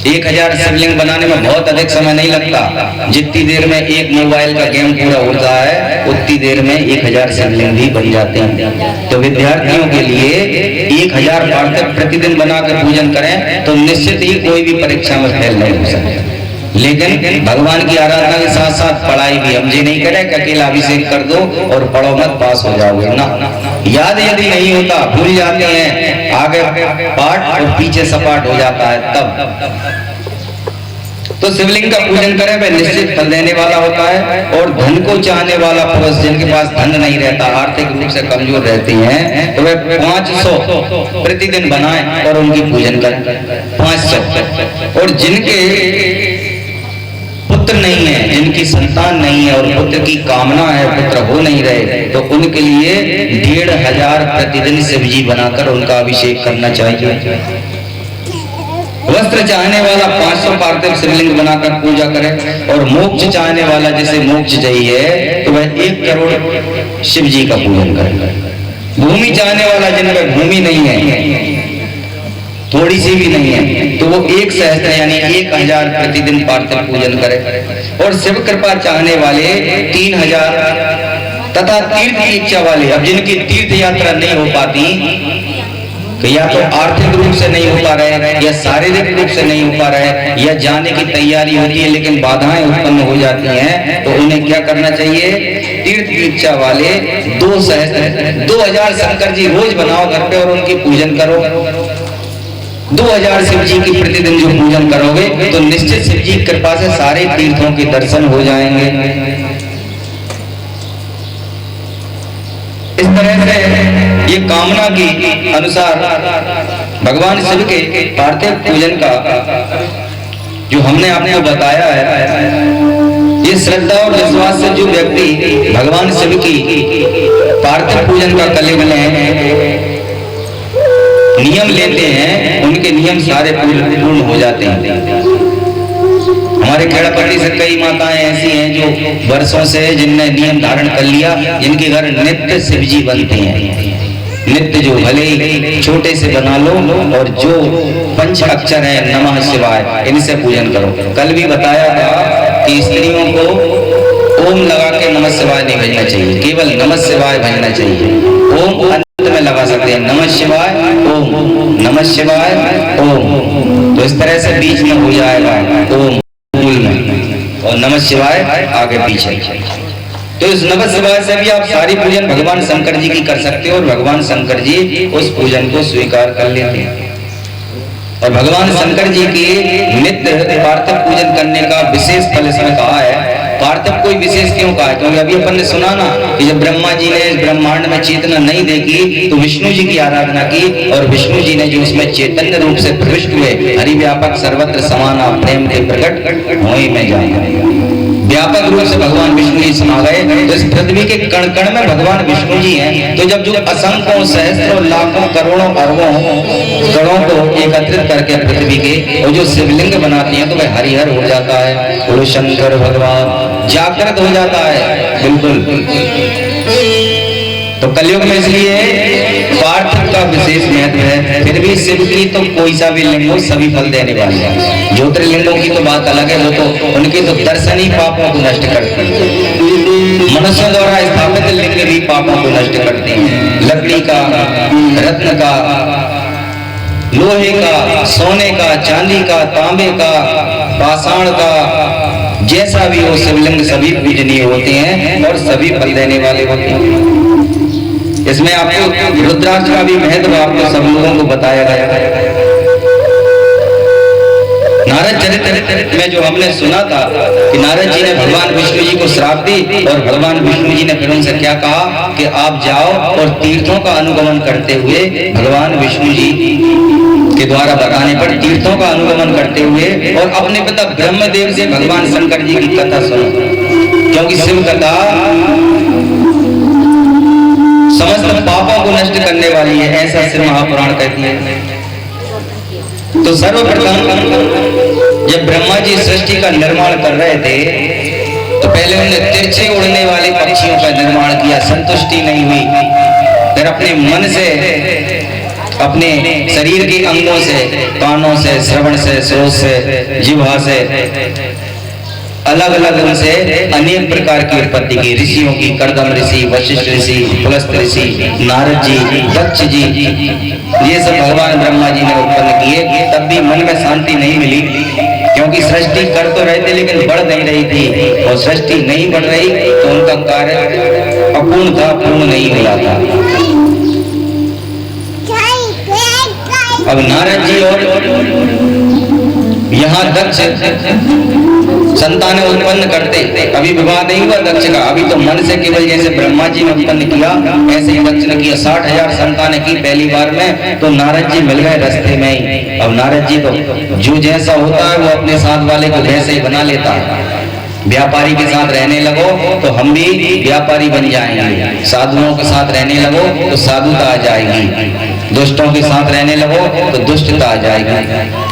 1000 शिवलिंग बनाने में बहुत अधिक समय नहीं लगता। जितनी देर में एक मोबाइल का गेम पूरा होता है, उतनी देर में 1000 शिवलिंग भी बन जाते हैं। तो विद्यार्थियों के लिए 1000 पार्थिव प्रतिदिन बनाकर पूजन करें तो निश्चित ही कोई भी परीक्षा में फेल नहीं हो सकता। लेकिन भगवान की आराधना के साथ साथ पढ़ाई भी हम जी नहीं करें कि अकेला अभिषेक कर दो और पढ़ो मत पास हो जाओगे ना। याद यदि नहीं होता, भूल जाते हैं, आगे पाठ और पीछे सपाट हो जाता है तब। तो शिवलिंग का पूजन करें वह निश्चित फल देने वाला होता है। और धन को चाहने वाला पुरुष जिनके पास धन नहीं रहता, आर्थिक रूप से कमजोर रहते हैं, तो वह 500 प्रतिदिन बनाएं और उनकी पूजन करें, 500। और जिनके पुत्र नहीं है, जिनकी संतान नहीं है और पुत्र की कामना है, पुत्र हो नहीं रहे, तो उनके लिए 1500 प्रतिदिन शिव जी बनाकर उनका अभिषेक करना चाहिए। वस्त्र चाहने वाला 500 पार्थिव शिवलिंग बनाकर पूजा करे। और मोक्ष चाहने वाला जिसे मोक्ष चाहिए तो वह 1 करोड़ शिव जी का पूजन करे। भूमि चाहने वाला जिनका भूमि नहीं है, थोड़ी सी भी नहीं है, तो वो 1 सहस्त्र यानी 1000 प्रतिदिन पार्थिव पूजन करे। और शिव कृपा चाहने वाले 3000 तथा तीर्थ की इच्छा वाले, अब जिनकी तीर्थ यात्रा नहीं हो पाती, या तो आर्थिक रूप से नहीं हो पा रहे, या शारीरिक रूप से नहीं हो पा रहे, या जाने की तैयारी होती है लेकिन बाधाएं उत्पन्न हो जाती हैं, तो उन्हें क्या करना चाहिए? तीर्थ की इच्छा वाले 2 सहस्त्र 2000 शंकर जी रोज बनाओ घर पे और उनकी पूजन करो। 2000 शिव जी की प्रतिदिन जो पूजन करोगे तो निश्चित शिव जी की कृपा से सारे तीर्थों के दर्शन हो जाएंगे। इस तरह से ये कामना की अनुसार भगवान शिव के पार्थिव पूजन का जो हमने आपको बताया है, ये श्रद्धा और विश्वास से जो व्यक्ति भगवान शिव की पार्थिव पूजन का नियम लेते हैं, उनके नियम सारे पूर्ण हो जाते हैं। हमारे खेड़ापट्टी से कई माताएं ऐसी हैं जो वर्षों से जिनने नियम धारण कर लिया, जिनके घर नित्य शिवजी बनते हैं। नित्य जो भले ही छोटे से बना लो, और जो 5 अक्षर है नमः शिवाय, इनसे पूजन करो। कल भी बताया था कि स्त्रियों को ओम लगा के नमः शिवाय नहीं भेजना चाहिए, केवल नमः शिवाय भेजना चाहिए। ओम में लगा सकते हैं, नमः शिवाय ओम, नमः शिवाय ओम, तो इस तरह से बीच में हो जाएगा ओम मूल में, और नमः शिवाय आगे पीछे। तो इस नमः शिवाय से भी आप सारी पूजन भगवान शंकर जी की कर सकते हो, और भगवान शंकर जी उस पूजन को स्वीकार कर लेते हैं। और भगवान शंकर जी की नित्य पार्थिव पूजन करने का विशेष फल इसमें कहा है। पार्थिव कोई विशेष क्यों कहा है? क्योंकि अभी अपन ने सुना ना कि जब ब्रह्मा जी ने इस ब्रह्मांड में चेतना नहीं देखी तो विष्णु जी की आराधना की, और विष्णु जी ने जो उसमें चैतन्य रूप से प्रविष्ट हुए, हरि व्यापक सर्वत्र समाना प्रेम के प्रकट होई में जाए, व्यापक रूप से भगवान विष्णु जी समा गए। तो इस पृथ्वी के कण कण में भगवान विष्णु जी हैं। तो जब जो असंख्यों सहस्त्रों लाखों करोड़ों अरबों करोड़ों को एकत्रित करके पृथ्वी के और जो शिवलिंग बनाती हैं तो वह हरिहर हो जाता है, वो शंकर भगवान जागृत हो जाता है। बिल्कुल। तो कलयुग में इसलिए पार्थिव का विशेष महत्व है। फिर भी शिव की तो कोई सा भी लिंग हो सभी फल देने वाले हैं। ज्योतिर्लिंगों की तो बात अलग है, वो तो उनके तो दर्शन ही पापों को नष्ट करते हैं। मनुष्यों द्वारा स्थापित लिंग भी पापों को नष्ट करते हैं। लकड़ी का, रत्न का, लोहे का, सोने का, चांदी का, तांबे का, पाषाण का, जैसा भी हो शिवलिंग सभी पूजनीय होते हैं और सभी फल देने वाले होते हैं। इसमें आपको रुद्राक्ष का भी महत्व आपको सब लोगों को बताया गया है। नारद चरित्र में जो हमने सुना था कि नारद जी ने भगवान विष्णु जी को श्राप दी और भगवान विष्णु जी ने फिर उनसे क्या कहा कि आप जाओ और तीर्थों का अनुगमन करते हुए भगवान विष्णु जी के द्वारा बताने पर तीर्थों का अनुगमन करते हुए और अपने पिता ब्रह्मदेव से भगवान शंकर जी की कथा सुनो, क्योंकि शिव कथा समस्त पापों को नष्ट करने वाली है, ऐसा शिव महापुराण कहती है। तो सर्वप्रथम जब ब्रह्मा जी सृष्टि का निर्माण कर रहे थे तो पहले उन्होंने तिरछे उड़ने वाले पक्षियों का निर्माण किया, संतुष्टि नहीं हुई। फिर अपने मन से, अपने शरीर के अंगों से, कानों से, श्रवण से, श्रोत से, जिह्वा से अलग अलग उनसे अनेक प्रकार की उत्पत्ति की। ऋषियों की, कर्दम ऋषि, वशिष्ठ ऋषि, पुलस्त ऋषि, नारद जी, दक्ष जी, ये सब भगवान ब्रह्मा जी ने उत्पन्न किए। तब भी मन में शांति नहीं मिली, क्योंकि सृष्टि कर तो रहे थे लेकिन बढ़ नहीं रही थी, और सृष्टि नहीं बढ़ रही तो उनका कार्य अपूर्ण था, पूर्ण नहीं मिला था। अब नारद जी और यहाँ दक्ष संतानें उत्पन्न करते, अभी विवाह नहीं हुआ दक्ष का, अभी तो मन से केवल जैसे ब्रह्मा जी ने उत्पन्न किया ऐसे ही दक्ष ने किया। 60,000 संतानें की पहली बार में, तो नारद जी मिल गए रास्ते में ही। अब नारद जी तो जो जैसा होता है वो अपने साथ वाले को वैसे ही बना लेता है। व्यापारी के साथ रहने लगो तो हम भी व्यापारी बन जाएंगे, साधुओं के साथ रहने लगो तो साधुता आ जाएगी, दुष्टों के साथ रहने लगो तो दुष्टता आ जाएगी।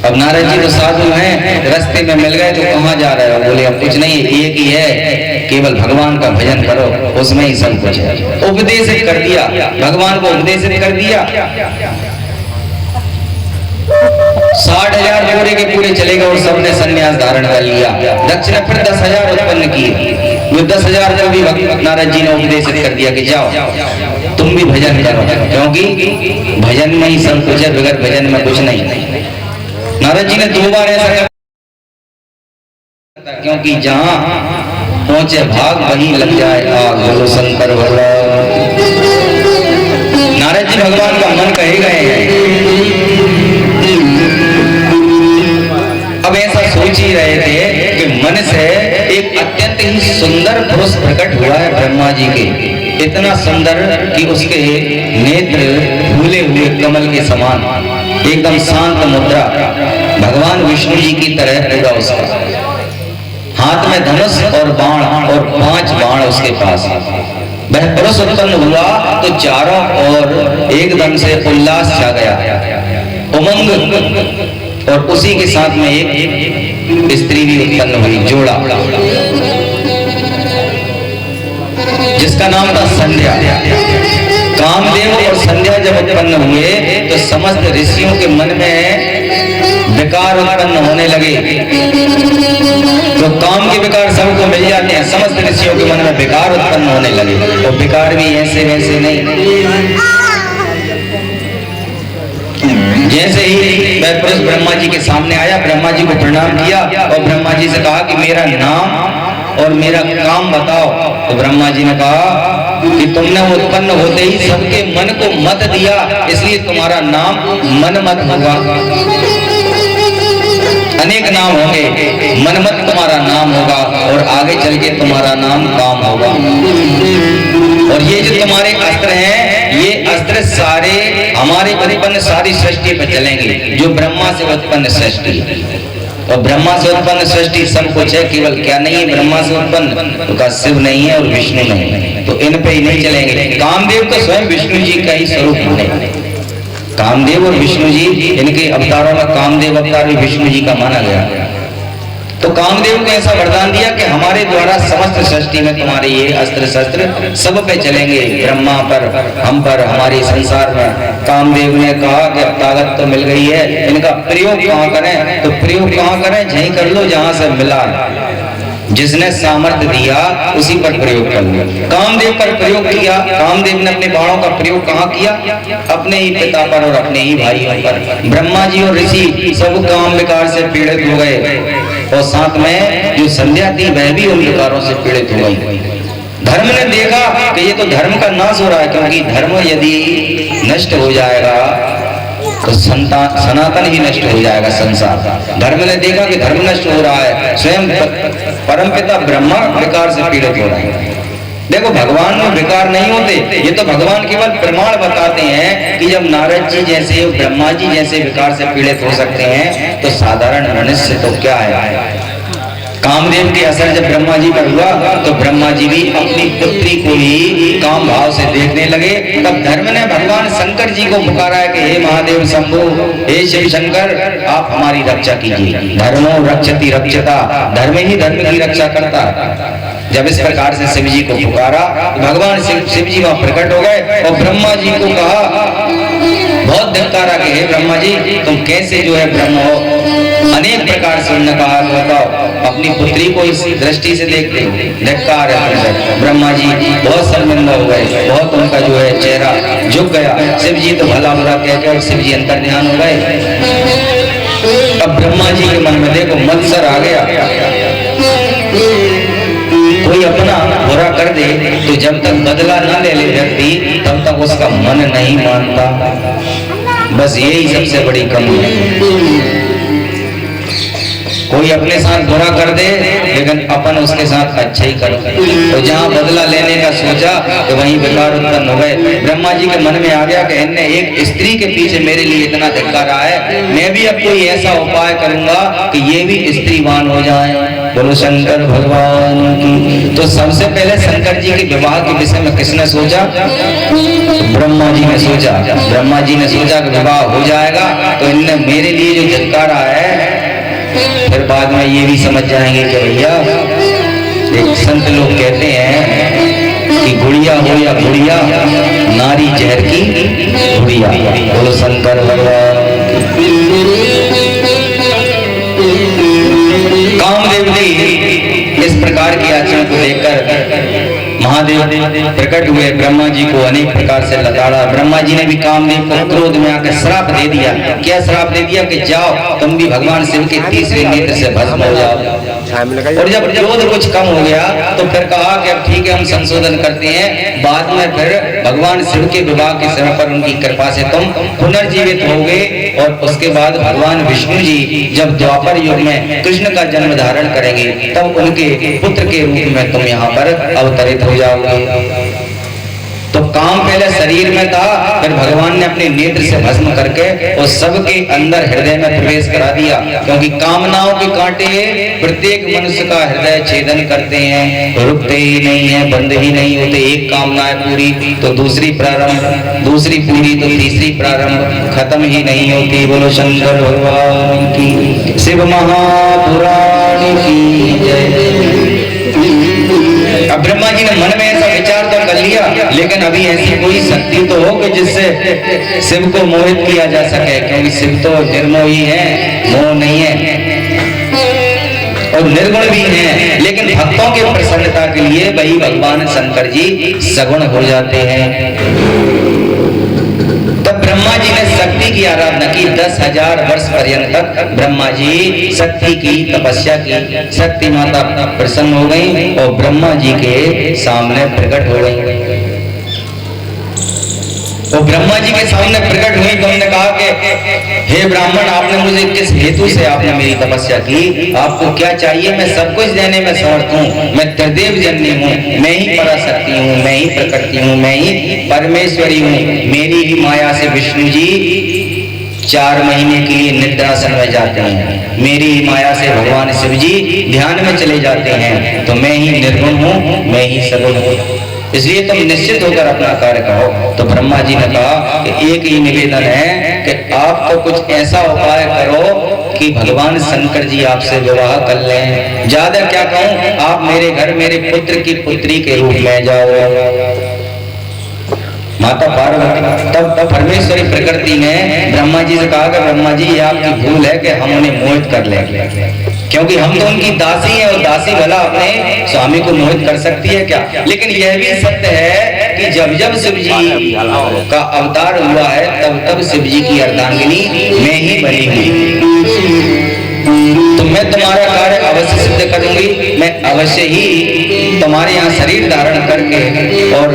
अब नारद जी तो साधु हैं, रास्ते में मिल गए तो कहाँ जा रहे हो? बोले अब कुछ नहीं, एक ही है, केवल भगवान का भजन करो, उसमें ही सब कुछ है। उपदेशित कर दिया, भगवान को उपदेशित कर दिया। 60,000 पूरे के पूरे चले गए और सबने संन्यास धारण कर लिया। दक्ष ने फिर 10,000 उत्पन्न किए। वो 10,000 को भी नारद जी ने उपदेशित कर दिया कि जाओ तुम भी भजन करो, क्योंकि भजन में ही सब कुछ है, बगैर भजन में कुछ नहीं। नारद जी ने 2 बार ऐसा किया, क्योंकि जहां पहुंचे भाग वहीं लग जाए आग, बोलो शंकर भगवान। नारद जी भगवान का मन कहे गए हैं। अब ऐसा सोच ही रहे थे कि मन से एक अत्यंत ही सुंदर पुरुष प्रकट हुआ है ब्रह्मा जी के, इतना सुंदर कि उसके नेत्र फूले हुए कमल के समान, एकदम शांत मुद्रा, भगवान विष्णु जी की तरह पूरा उसका, हाथ में धनुष और बाण और 5 बाण उसके पास। वह पुरुष उत्पन्न हुआ तो चारों ओर एकदम से उल्लास छा गया, उमंग, और उसी के साथ में एक स्त्री भी उत्पन्न हुई, जोड़ा, जिसका नाम था संध्या। कामदेव और संध्या जब उत्पन्न हुए तो समस्त ऋषियों के मन में विकार उत्पन्न होने लगे। तो काम के विकार सबको मिल जाते हैं, समस्त ऋषियों के मन में विकार उत्पन्न होने लगे। और विकार भी ऐसे वैसे नहीं, जैसे ही वह पुरुष ब्रह्मा जी के सामने आया, ब्रह्मा जी को प्रणाम किया और ब्रह्मा जी से कहा कि मेरा नाम और मेरा काम बताओ। तो ब्रह्मा जी ने कहा कि तुमने उत्पन्न होते ही सबके मन को मत दिया, इसलिए तुम्हारा नाम मनमत होगा। अनेक नाम होंगे, मनमत तुम्हारा नाम होगा और आगे चल के तुम्हारा नाम काम होगा। और ये जो तुम्हारे अस्त्र हैं, ये अस्त्र सारे हमारे उत्पन्न सारी सृष्टि पर चलेंगे, जो ब्रह्मा से उत्पन्न सृष्टि। और ब्रह्मा से उत्पन्न सृष्टि सब कुछ है, केवल क्या नहीं है ब्रह्मा से उत्पन्न, तो का शिव नहीं है और विष्णु नहीं है, तो इन पे ही नहीं चलेंगे। कामदेव तो स्वयं विष्णु जी का ही स्वरूप है। कामदेव और विष्णु जी, इनके अवतारों में कामदेव अवतार भी विष्णु जी का माना गया। तो कामदेव को ऐसा वरदान दिया कि हमारे तुम्हारे द्वारा समस्त सृष्टि में तुम्हारे ये अस्त्र शस्त्र सब पे चलेंगे, ब्रह्मा पर, हम पर, हमारे संसार में। कामदेव ने कहा कि अब ताकत तो मिल गई है, इनका प्रयोग कहाँ करें? तो प्रयोग कहाँ करें? यहीं कर लो जहां से मिला है। जिसने सामर्थ्य दिया उसी पर प्रयोग कर लो। कामदेव पर प्रयोग किया। कामदेव ने अपने बाणों का प्रयोग कहाँ किया? अपने ही पिता पर और अपने ही भाइयों पर। ब्रह्मा जी और ऋषि सब काम विकार से पीड़ित हो गए, और साथ में जो संध्या थी वह भी उन विकारों से पीड़ित हो गई। धर्म ने देखा कि ये तो धर्म का नाश हो रहा है, क्योंकि धर्म यदि नष्ट हो जाएगा तो सनातन ही नष्ट हो जाएगा संसार। धर्म ने देखा कि धर्म नष्ट हो रहा है, स्वयं परमपिता ब्रह्मा विकार से पीड़ित हो रहे हैं। देखो भगवान में विकार नहीं होते, ये तो भगवान केवल प्रमाण बताते हैं कि जब नारद जी जैसे, ब्रह्मा जी जैसे विकार से पीड़ित हो सकते हैं तो साधारण मनुष्य तो क्या है। कामदेव के असर जब ब्रह्मा जी पर हुआ तो ब्रह्मा जी भी अपनी पुत्री को ही काम भाव से देखने लगे। तब धर्म ने भगवान शंकर जी को पुकारा है कि हे महादेव शंभु, हे शिव शंकर, आप हमारी रक्षा कीजिए। धर्मो रक्षति रक्षता, धर्म ही धर्म की रक्षा करता है। जब इस प्रकार से शिव जी को पुकारा तो भगवान शिव जी वहां प्रकट हो गए और ब्रह्मा जी को कहा, बहुत धिक्कारा कि हे ब्रह्मा जी, तुम कैसे जो है ब्रह्म हो। अनेक प्रकार से उन्होंने कहा, बताओ अपनी पुत्री को इस दृष्टि से देखते हो, धिक्कार है। ब्रह्मा जी बहुत शर्मिंदा हो गए, बहुत उनका जो है चेहरा झुक गया। शिव जी तो भला बुरा कहकर और शिव जी अंतर ध्यान हो गए। अब ब्रह्मा जी के मन में देखो मत्सर आ गया। कोई अपना बुरा कर दे तो जब तक बदला न ले ले व्यक्ति तब तक उसका मन नहीं मानता। बस यही सबसे बड़ी कमी है। कोई अपने साथ बुरा कर दे लेकिन अपन उसके साथ अच्छा ही करो, तो जहाँ बदला लेने का सोचा तो वहीं विकार उत्पन्न हो गए। ब्रह्मा जी के मन में आ गया कि इनने एक स्त्री के पीछे मेरे लिए इतना धिक्कार रहा है, मैं भी अब कोई ऐसा उपाय करूंगा कि ये भी स्त्रीवान हो जाए। बोलो शंकर भगवान की। तो सबसे पहले शंकर जी के विवाह के विषय में किसने सोचा? ब्रह्मा जी ने सोचा। ब्रह्मा जी ने सोचा कि विवाह हो जाएगा तो इनने मेरे लिए जो धिक्कारा है, फिर बाद में ये भी समझ जाएंगे कि भैया, एक संत लोग कहते हैं कि गुड़िया हो या गुड़िया, नारी जहर की गुड़िया। बोलो शंकर भगवान। कामदेव जी इस प्रकार के आचरण को देखकर महादेव प्रकट हुए, ब्रह्मा जी को अनेक प्रकार से लताड़ा। ब्रह्मा जी ने भी कामदेव को क्रोध में आकर श्राप दे दिया। क्या श्राप दे दिया? कि जाओ तुम भी भगवान शिव के तीसरे नेत्र से भस्म हो जाओ। और जब क्रोध कुछ कम हो गया तो फिर कहा कि अब ठीक है, हम संशोधन करते हैं। बाद में फिर भगवान शिव के विवाह के समय पर उनकी कृपा से तुम पुनर्जीवित होगे, और उसके बाद भगवान विष्णु जी जब द्वापर युग में कृष्ण का जन्म धारण करेंगे तब उनके पुत्र के रूप में तुम यहाँ पर अवतरित हो जाओगे। तो काम पहले शरीर में था, फिर भगवान ने अपने नेत्र से भस्म करके और सबके अंदर हृदय में प्रवेश करा दिया। क्योंकि कामनाओं के कांटे प्रत्येक मनुष्य का हृदय छेदन करते हैं, रुकते ही नहीं है, बंद ही नहीं होते। एक कामना है पूरी तो दूसरी प्रारंभ, दूसरी पूरी तो तीसरी प्रारंभ, खत्म ही नहीं होती। बोलो शंकर भगवान की। शिव महापुराण की जय। अब ब्रह्मा जी ने मन में ऐसा विचार तो कर लिया, लेकिन अभी ऐसी कोई शक्ति तो हो कि जिससे शिव को मोहित किया जा सके, क्योंकि शिव तो निर्मोही है, मोह नहीं है और निर्गुण भी है। लेकिन भक्तों के प्रसन्नता के लिए वही भगवान शंकर जी सगुण हो जाते हैं। तब ब्रह्मा जी ने शक्ति की आराधना की। 10,000 वर्ष पर्यंत तक ब्रह्मा जी शक्ति की तपस्या की। शक्ति माता प्रसन्न हो गई और ब्रह्मा जी के सामने प्रकट हो गई। तो ब्रह्मा जी के सामने प्रकट हुई तो उन्होंने कहा कि हे ब्राह्मण, आपने मुझे किस हेतु से आपने मेरी तपस्या की? आपको क्या चाहिए? मैं सब कुछ देने में समर्थ हूँ। मैं त्रिदेव जननी हूँ, मैं ही पराशक्ति हूँ, मैं ही प्रकृति हूँ, मैं ही परमेश्वरी हूँ। मेरी ही माया से विष्णु जी 4 महीने के लिए निद्रासन में जाते हैं। मेरी ही माया से भगवान शिव जी ध्यान में चले जाते हैं। तो मैं ही निर्गुण हूँ, मैं ही सगुण हूँ, इसलिए तुम निश्चित होकर अपना कार्य करो। तो ब्रह्मा जी ने कहा कि एक ही निवेदन है कि आप तो कुछ ऐसा उपाय करो कि भगवान शंकर जी आपसे विवाह कर लें। ज्यादा क्या कहूं, आप मेरे घर मेरे पुत्र की पुत्री के रूप में जाओ। माता पार्वती तब परमेश्वरी प्रकृति ने ब्रह्मा जी से कहा कि ब्रह्मा जी ये आपकी भूल है कि हम उन्हें मोहित कर लेंगे, क्योंकि हम तो उनकी दासी हैं और दासी भला अपने स्वामी को मोहित कर सकती है क्या। लेकिन यह भी सत्य है कि जब जब शिव जी का अवतार हुआ है तब तब शिव जी की अर्धांगिनी मैं ही बनी हुई। तो मैं तुम्हारा कार्य अवश्य सिद्ध करूंगी। मैं अवश्य ही तुम्हारे यहाँ शरीर धारण करके और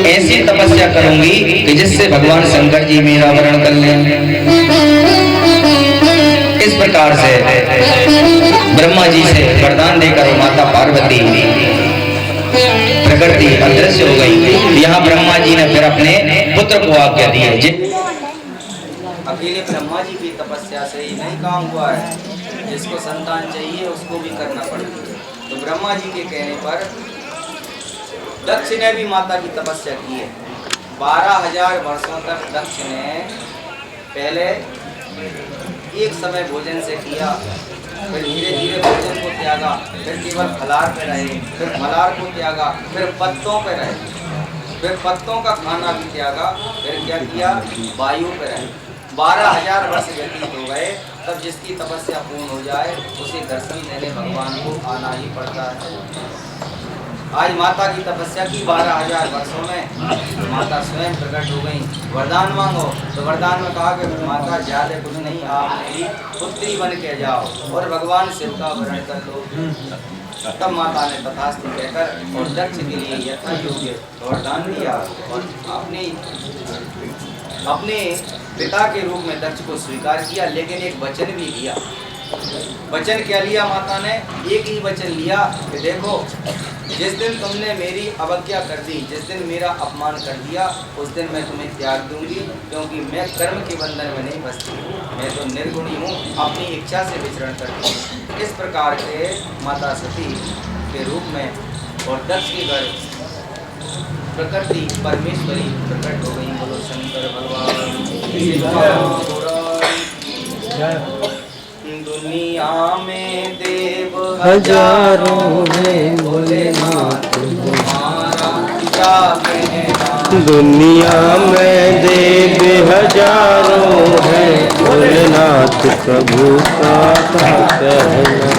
ऐसी तपस्या करूंगी कि जिससे भगवान शंकर जी मेरा वरण कर लें। इस प्रकार से ब्रह्मा जी से वरदान देकर माता पार्वती प्रकृति अदृश्य हो गई। यहाँ ब्रह्मा जी ने फिर अपने पुत्र को आज्ञा दी है। अकेले ब्रह्मा जी की तपस्या से ही नहीं काम हुआ है, जिसको संतान चाहिए उसको भी करना पड़ेगा। तो ब्रह्मा जी के कहने पर दक्ष ने भी माता की तपस्या की है। 12,000 वर्षों तक दक्ष ने पहले एक समय भोजन से किया, फिर धीरे धीरे भोजन को त्यागा, फिर केवल फलाहार पे रहे, फिर फलाहार को त्यागा, फिर पत्तों पे रहे, फिर पत्तों का खाना भी त्यागा, फिर क्या किया, वायु पे रहे। 12,000 वर्ष व्यतीत हो गए। तब जिसकी तपस्या पूर्ण हो जाए उसे दर्शन देने भगवान को आना ही पड़ता है। आज माता की तपस्या की 12,000 वर्षों में माता स्वयं प्रकट हो गई। वरदान मांगो तो वरदान में कहा कि माता ज्यादा कुछ नहीं, आप मेरी पुत्री बन के जाओ और भगवान शिव का वरण कर लो। तब माता ने तथास्तु कहकर और दक्ष के लिए यथा योग्य वरदान दिया और अपने पिता के रूप में दक्ष को स्वीकार किया। लेकिन एक वचन भी लिया। वचन क्या लिया माता ने? एक ही वचन लिया कि देखो, जिस दिन तुमने मेरी अवज्ञा कर दी, जिस दिन मेरा अपमान कर दिया, उस दिन मैं तुम्हें त्याग दूंगी, क्योंकि मैं कर्म के बंधन में नहीं बसती, मैं तो निर्गुणी हूँ, अपनी इच्छा से विचरण करती हूँ। इस प्रकार के माता सती के रूप में और दक्ष के घर प्रकृति परमेश्वरी प्रकट हो गई। बोलो शंकर भगवान। दुनिया में देव हजारों हैं, भोलेनाथ तुम्हारा क्या कहना। दुनिया में देव हजारों हैं, भोलेनाथ प्रभु का क्या कहना।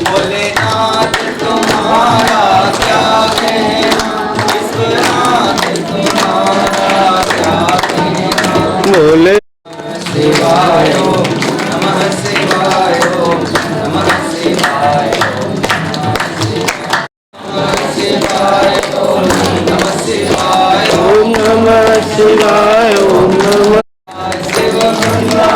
भोलेनाथ तुम्हारा क्या कहना, विश्वनाथ तुम्हारा क्या कहना। भोले शिवाय नमः शिवाय नमः शिवाय शिवाय नमः शिवाय नमः शिवाय नमः शिव गंगा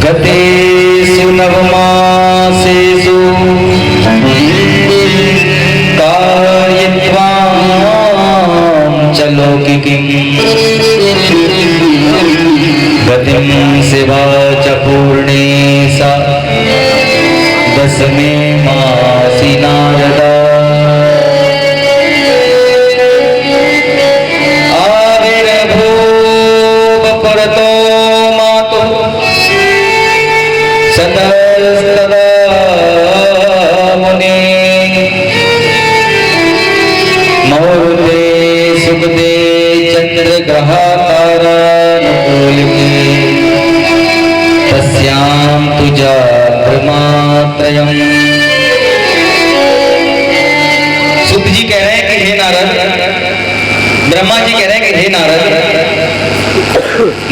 गतेषु नवमासेषु कारयित्वां च लौकिकीं गतिं शिवा च पूर्णे सा दशमे मासि नारदा आविर्भूव परतो मातु सतस्तदा मुने मुहूर्ते सुखदे चंद्रग्रहातारानुकूलिके तस्यां तु जातमात्रयम्। सुख जी कह रहे हैं कि हे नारद, ब्रह्मा जी कह रहे हैं कि हे नारद,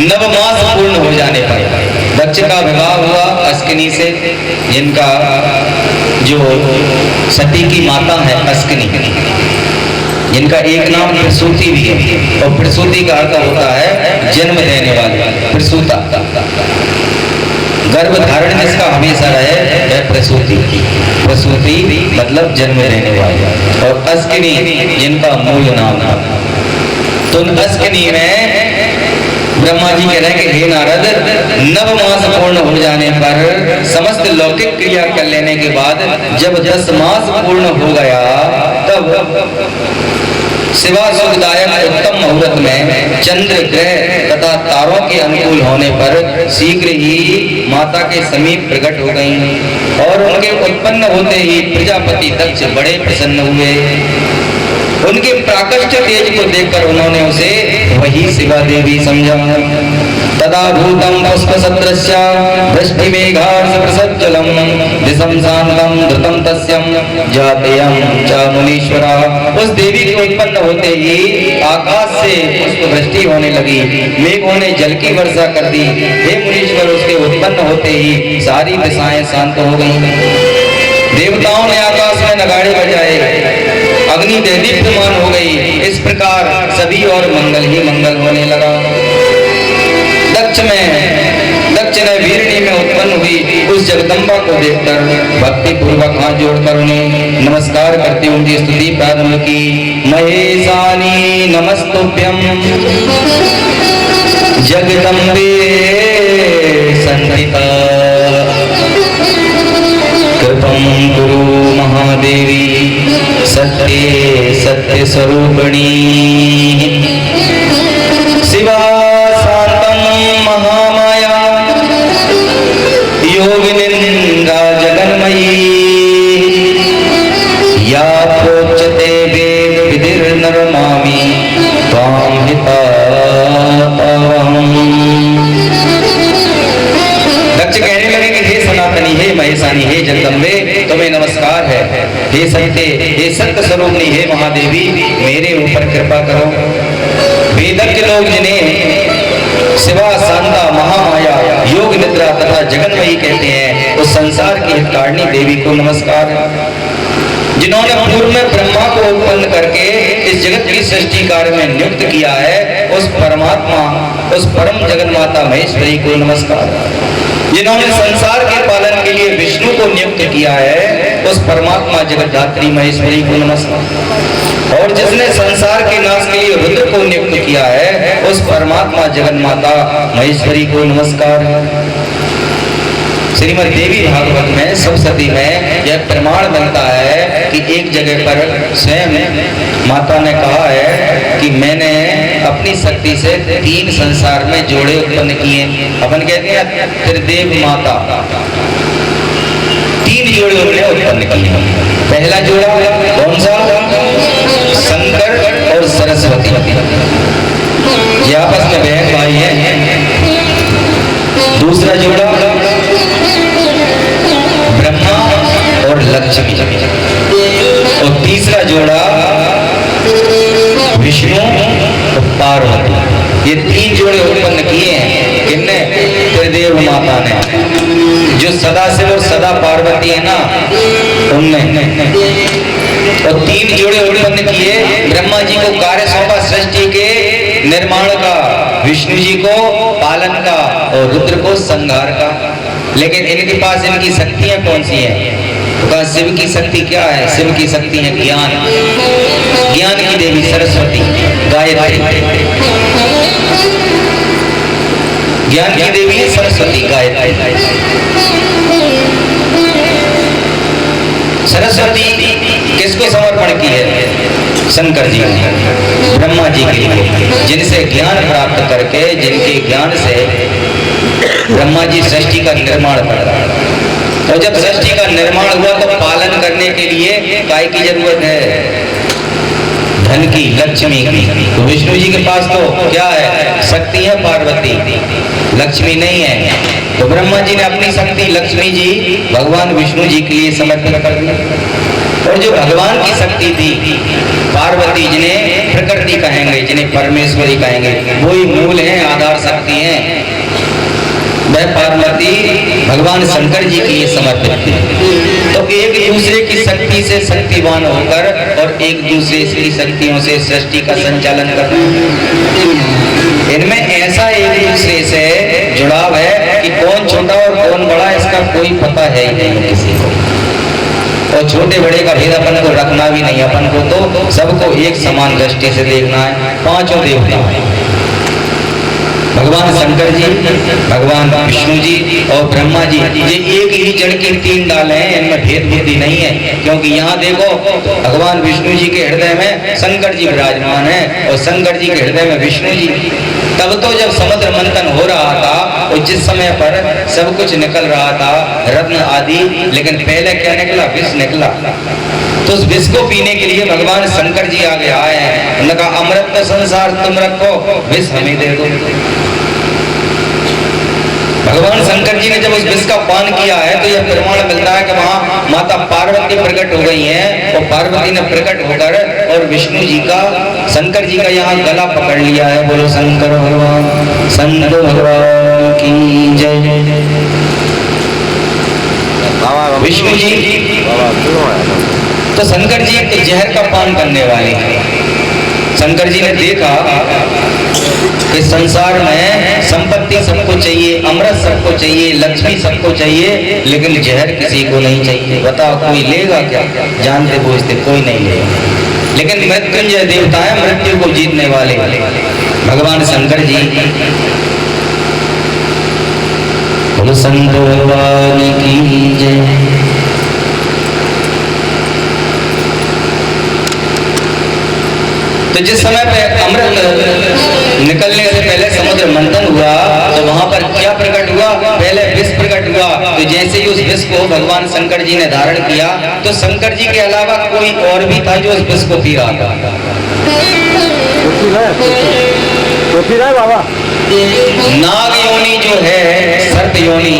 नवमास पूर्ण हो जाने पर दक्ष का विवाह हुआ अस्किनी से, जिनका जो सती की माता है अस्किनी, जिनका एक नाम प्रसूति भी है, और प्रसूति का अर्थ होता है जन्म देने वाले, प्रसूता। गर्भ धारण जिसका हमेशा रहे वह प्रसूति, प्रसूति मतलब जन्म देने वाले, और अस्किनी जिनका मूल नाम था। तो अस्किनी में ब्रह्मा जी कह रहे हैं कि हे नारद, नवमास पूर्ण हो जाने पर समस्त लौकिक क्रिया कर लेने के बाद जब 10 मास पूर्ण हो गया, तब शिवा सुखदायक उत्तम मुहूर्त में चंद्र ग्रह तथा तारों के अनुकूल होने पर शीघ्र ही माता के समीप प्रकट हो गईं, और उनके उत्पन्न होते ही प्रजापति दक्ष बड़े प्रसन्न हुए। उनके प्राकट्य तेज को देखकर उन्होंने उसे वही शिवा देवी समझा। तदा भूतम पुष्प सदृश्य वृष्टि मेघार्ष प्रसज्जलम दिशम शांतम धृतम तस्यम जातयम च मुनीश्वरा। उस देवी के उत्पन्न होते ही आकाश से पुष्प वृष्टि होने लगी, मेघों ने जल की वर्षा कर दी। हे मुनीश्वर, उसके उत्पन्न होते ही सारी दिशाएं शांत हो गईं। देवताओं ने आकाश में नगाड़े बजाए, अग्नि दीप्यमान हो गई। इस प्रकार सभी और मंगल ही मंगल होने लगा। दक्ष ने वीरणी में उत्पन्न हुई उस जगदम्बा को देखकर भक्ति पूर्वक हाथ जोड़कर उन्हें नमस्कार करते उनकी स्तुति प्रारंभ की। महेशानी नमस्तुभ्यं जगदम्बे संस्थिता कृपं कुरु महादेवी सत्ये सत्य स्वरूपिणी शिवा शांतं महामाया योगिनिन्द्रा जगन्मयी या प्रोच्यते वेद विधिर्नरमामि त्वां हितावहम्। दक्ष कहने लगे कि हे सनातनी, हे महेशानी, हे जगदम्बे, तुम्हें नमस्कार है। हे सत्य, हे सत्य स्वरूपनी, हे महादेवी, मेरे ऊपर कृपा करो। मृत्य लोग जिन्हें शिवा शांता महामाया योग निद्रा तथा जगन्मयी कहते हैं, उस संसार की हितकारिणी देवी को नमस्कार। जिन्होंने पूर्व में ब्रह्मा को उत्पन्न करके इस जगत की सृष्टि कार्य में नियुक्त किया है, उस परमात्मा, उस परम जगन माता महेश्वरी को नमस्कार। जिन्होंने संसार के पालन के लिए विष्णु को नियुक्त किया है, उस परमात्मा जगतधात्री महेश्वरी को नमस्कार। और जिसने संसार के नाश के लिए रुद्र को नियुक्त किया है, उस परमात्मा जगन माता महेश्वरी को नमस्कार। श्रीमद् देवी भागवत में सप्तशती में यह प्रमाण बनता है कि एक जगह पर स्वयं माता ने कहा है कि मैंने अपनी शक्ति से 3 संसार में जोड़े उत्पन्न किए। अपन कहते हैं त्रिदेव माता, 3 जोड़े उन्होंने उत्पन्न किए। पहला जोड़ा कौन सा? शंकर और सरस्वती, ये आपस में बहन भाई हैं। दूसरा जोड़ा ब्रह्मा और लक्ष्मी, और तीसरा जोड़ा विष्णु और पार्वती। ये 3 जोड़े उत्पन्न किए हैं किसने? त्रिदेव माता ने। जो सदा शिव और सदा पार्वती है ना, उनने। और 3 जोड़े उत्पन्न किए। ब्रह्मा जी को कार्य सौंपा सृष्टि के निर्माण का, विष्णु जी को पालन का और रुद्र को संहार का। लेकिन इनके पास इनकी शक्तियां कौन सी हैं? तो शिव की शक्ति क्या है? शिव की शक्ति है ज्ञान। ज्ञान की देवी सरस्वती, गायत्री। ज्ञान की देवी है सरस्वती, गायत्री। सरस्वती किसको समर्पण की है? शंकर जी ने, ब्रह्मा जी के लिए, जिनसे ज्ञान प्राप्त करके, जिनके ज्ञान से ब्रह्मा जी सृष्टि का निर्माण करता है। और जब सृष्टि का निर्माण हुआ तो पालन करने के लिए काय की जरूरत है? धन की, लक्ष्मी की। तो विष्णु जी के पास तो क्या है? शक्ति है पार्वती, लक्ष्मी नहीं है। तो ब्रह्मा जी ने अपनी शक्ति लक्ष्मी जी भगवान विष्णु जी के लिए समर्पित कर दी। और जो भगवान की शक्ति थी पार्वती, जिन्हें प्रकृति कहेंगे, जिन्हें परमेश्वरी कहेंगे, वही मूल है, आधार शक्ति है, वह पार्वती भगवान शंकर जी के लिए समर्पित थी। तो एक दूसरे की शक्ति से शक्तिवान होकर और एक दूसरे की शक्तियों से सृष्टि का संचालन करना, इनमें ऐसा एक दूसरे से जुड़ाव है कि कौन छोटा और कौन बड़ा इसका कोई पता है ही नहीं किसी को। और छोटे बड़े का भेद अपन को रखना भी नहीं, अपन को तो सबको एक समान दृष्टि से देखना है। 5 देवता, भगवान शंकर जी, भगवान विष्णु जी और ब्रह्मा जी, ये एक ही जड़ के 3 डाले हैं, इनमें भेद बुद्धि नहीं है। क्योंकि यहाँ देखो भगवान विष्णु जी के हृदय में शंकर जी विराजमान है और शंकर जी के हृदय में विष्णु जी। तब तो जब समुद्र मंथन हो रहा था और जिस समय पर सब कुछ निकल रहा था, रत्न आदि, लेकिन पहले क्या निकला? विष निकला। तो उस विष को पीने के लिए भगवान शंकर जी आगे आए हैं। उन्होंने कहा अमृत संसार तुम रखो, विष हमें दे दो। भगवान शंकर जी ने जब उस विष का पान किया है तो यह प्रमाण मिलता है कि वहां माता पार्वती प्रकट हो गई हैं और पार्वती ने प्रकट होकर और विष्णु जी का, शंकर जी का यहाँ गला पकड़ लिया है। बोलो शंकर भगवान, संत भगवान की जय। विष्णु जी तो शंकर जी के जहर का पान करने वाले हैं। शंकर जी ने देखा कि संसार में संपत्ति सबको चाहिए, अमृत सबको चाहिए, लक्ष्मी सबको चाहिए, लेकिन जहर किसी को नहीं चाहिए। बताओ कोई लेगा क्या? जानते बूझते कोई नहीं लेगा। लेकिन मृत्युंजय देवता है, मृत्यु को जीतने वाले भगवान शंकर जी। बोलो संत भगवान की जय। तो जिस समय पे अमृत निकलने से पहले समुद्र मंथन हुआ तो वहां पर क्या प्रकट हुआ? पहले विष प्रकट हुआ। तो जैसे ही उस विष को भगवान शंकर जी ने धारण किया तो शंकर जी के अलावा कोई और भी था जो उस विष को पी रहा था। बाबा नाग योनि जो है, सर्प योनि,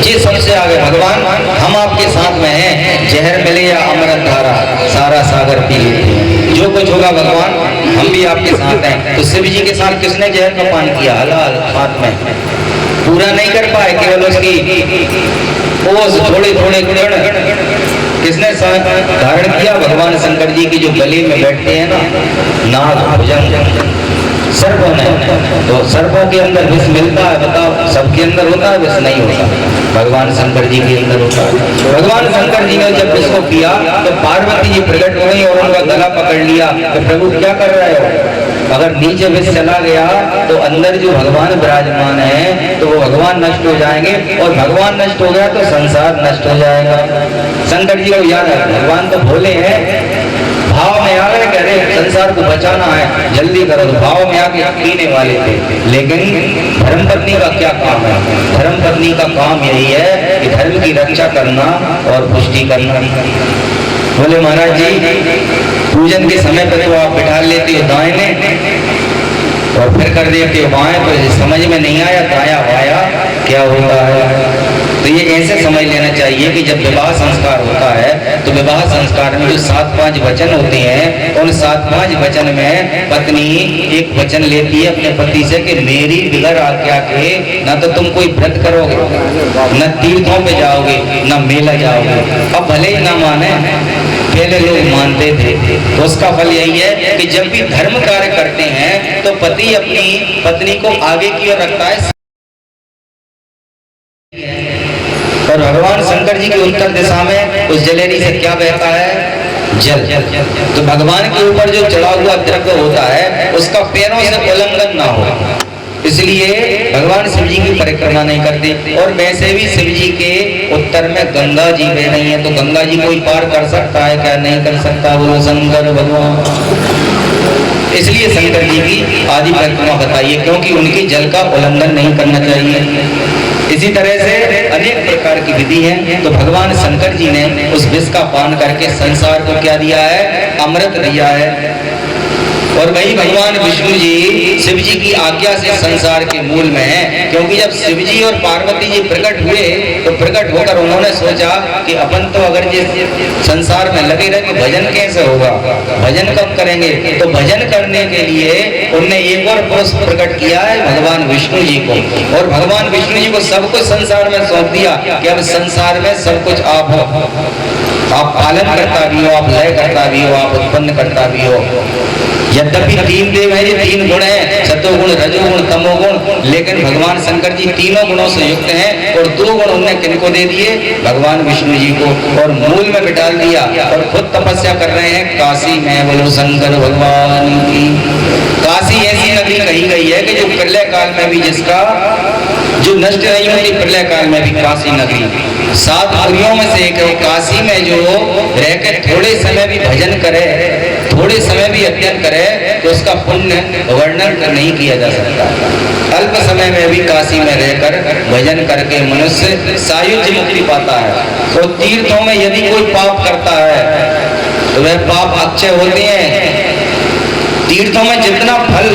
ये सबसे आगे भगवान हम आपके साथ में हैं। जहर मिले या अमृत धारा, सारा सागर पी लेते हैं। जो कुछ होगा भगवान हम भी आपके साथ हैं। तो शिव जी के साथ किसने जहर का पान किया? हलाल हाथ में, पूरा नहीं कर पाए, केवल उसकी ओस थोड़े थोड़े गुण किसने धारण किया? भगवान शंकर जी की जो गले में बैठते हैं ना, नाग भुजंग सर्पों ने, तो सर्पों के अंदर विष मिलता है, बताओ सबके अंदर होता है? विष नहीं होता, भगवान शंकर जी के अंदर होता है। भगवान शंकर जी ने जब विष को पिया तो पार्वती जी प्रकट हो गई और उनका गला पकड़ लिया। तो प्रभु क्या कर रहे हो? अगर नीचे विष चला गया तो अंदर जो भगवान विराजमान है तो वो भगवान नष्ट हो जाएंगे, और भगवान नष्ट हो गया तो संसार नष्ट हो जाएगा। शंकर जी को याद है, भगवान तो भोले हैं, भाव में आ गए, कह रहे संसार को बचाना है, जल्दी करो। भाव में आके पीने वाले थे। लेकिन धर्मपत्नी का क्या काम है? धर्मपत्नी का काम यही है कि धर्म की रक्षा करना और पुष्टि करना। बोले महाराज जी, पूजन के समय पर तो आप बिठा लेते हो दाहिने और फिर कर देते हो बाएं, तो समझ में नहीं आया दाया वाया क्या होता है। तो ये ऐसे समझ लेना चाहिए कि जब विवाह संस्कार होता है तो विवाह संस्कार में जो 7-5 वचन होते हैं, उन 7-5 वचन में पत्नी एक वचन लेती है अपने पति से कि मेरी बिगर आज्ञा के न तो तुम कोई व्रत करोगे, न तीर्थों पे जाओगे, न मेला जाओगे। अब भले ही ना माने, पहले लोग मानते थे, तो उसका फल यही है कि जब भी धर्म कार्य करते हैं तो पति अपनी पत्नी को आगे की ओर रखता है। और भगवान शंकर जी की उत्तर दिशा में उस जलेरी से क्या बहता है? जल। तो भगवान के ऊपर जो चढ़ा हुआ द्रव्य होता है उसका पैरों से उल्लंघन ना हो, इसलिए भगवान शिव जी की परिक्रमा नहीं करते। और वैसे भी शिव जी के उत्तर में गंगा जी बह रही है, तो गंगा जी कोई पार कर सकता है क्या? नहीं कर सकता। वो शंकर भगवान, इसलिए शंकर जी की आदि परिक्रमा बताइए, क्योंकि उनकी जल का उल्लंघन नहीं करना चाहिए। इसी तरह से अनेक प्रकार की विधि है। तो भगवान शंकर जी ने उस विष का पान करके संसार को क्या दिया है? अमृत दिया है। और वही भगवान विष्णु जी शिव जी की आज्ञा से संसार के मूल में है, क्योंकि जब शिव जी और पार्वती जी प्रकट हुए तो प्रकट होकर उन्होंने सोचा कि अपन तो अगर जिस संसार में लगे रहे तो भजन कैसे होगा, भजन कब करेंगे? तो भजन करने के लिए उनने एक और पुरुष प्रकट किया है, भगवान विष्णु जी को। और भगवान विष्णु जी को सब कुछ संसार में सौंप दिया कि अब संसार में सब कुछ आप हो, आप पालन करता भी हो, आप लय करता भी हो, आप उत्पन्न करता भी हो। यद्यपि 3 देव है, ये 3 गुण है, सतोगुण, रजोगुण, तमोगुण, लेकिन भगवान शंकर जी तीनों गुणों से युक्त हैं। और 2 गुण उन्होंने किनको दे दिए? भगवान विष्णु जी को, और मूल में बिठा दिया। और खुद तपस्या कर रहे हैं काशी में। बोलो शंकर भगवान की। काशी ऐसी नगरी कही गई है कि जो प्रलय काल में भी जिसका जो नष्ट नहीं होती, प्रलय काल में भी काशी नगरी 7 पुरियों में से एक है। काशी में जो रह के थोड़े समय भी भजन करे, थोड़े समय भी अध्ययन करे, तो उसका पुण्य वर्णन नहीं किया जा सकता। अल्प समय में भी काशी में रहकर भजन करके मनुष्य सायुज्य मुक्ति पाता है। तो तीर्थों में यदि कोई पाप करता है तो वह पाप अक्षय होते हैं। तीर्थों में जितना फल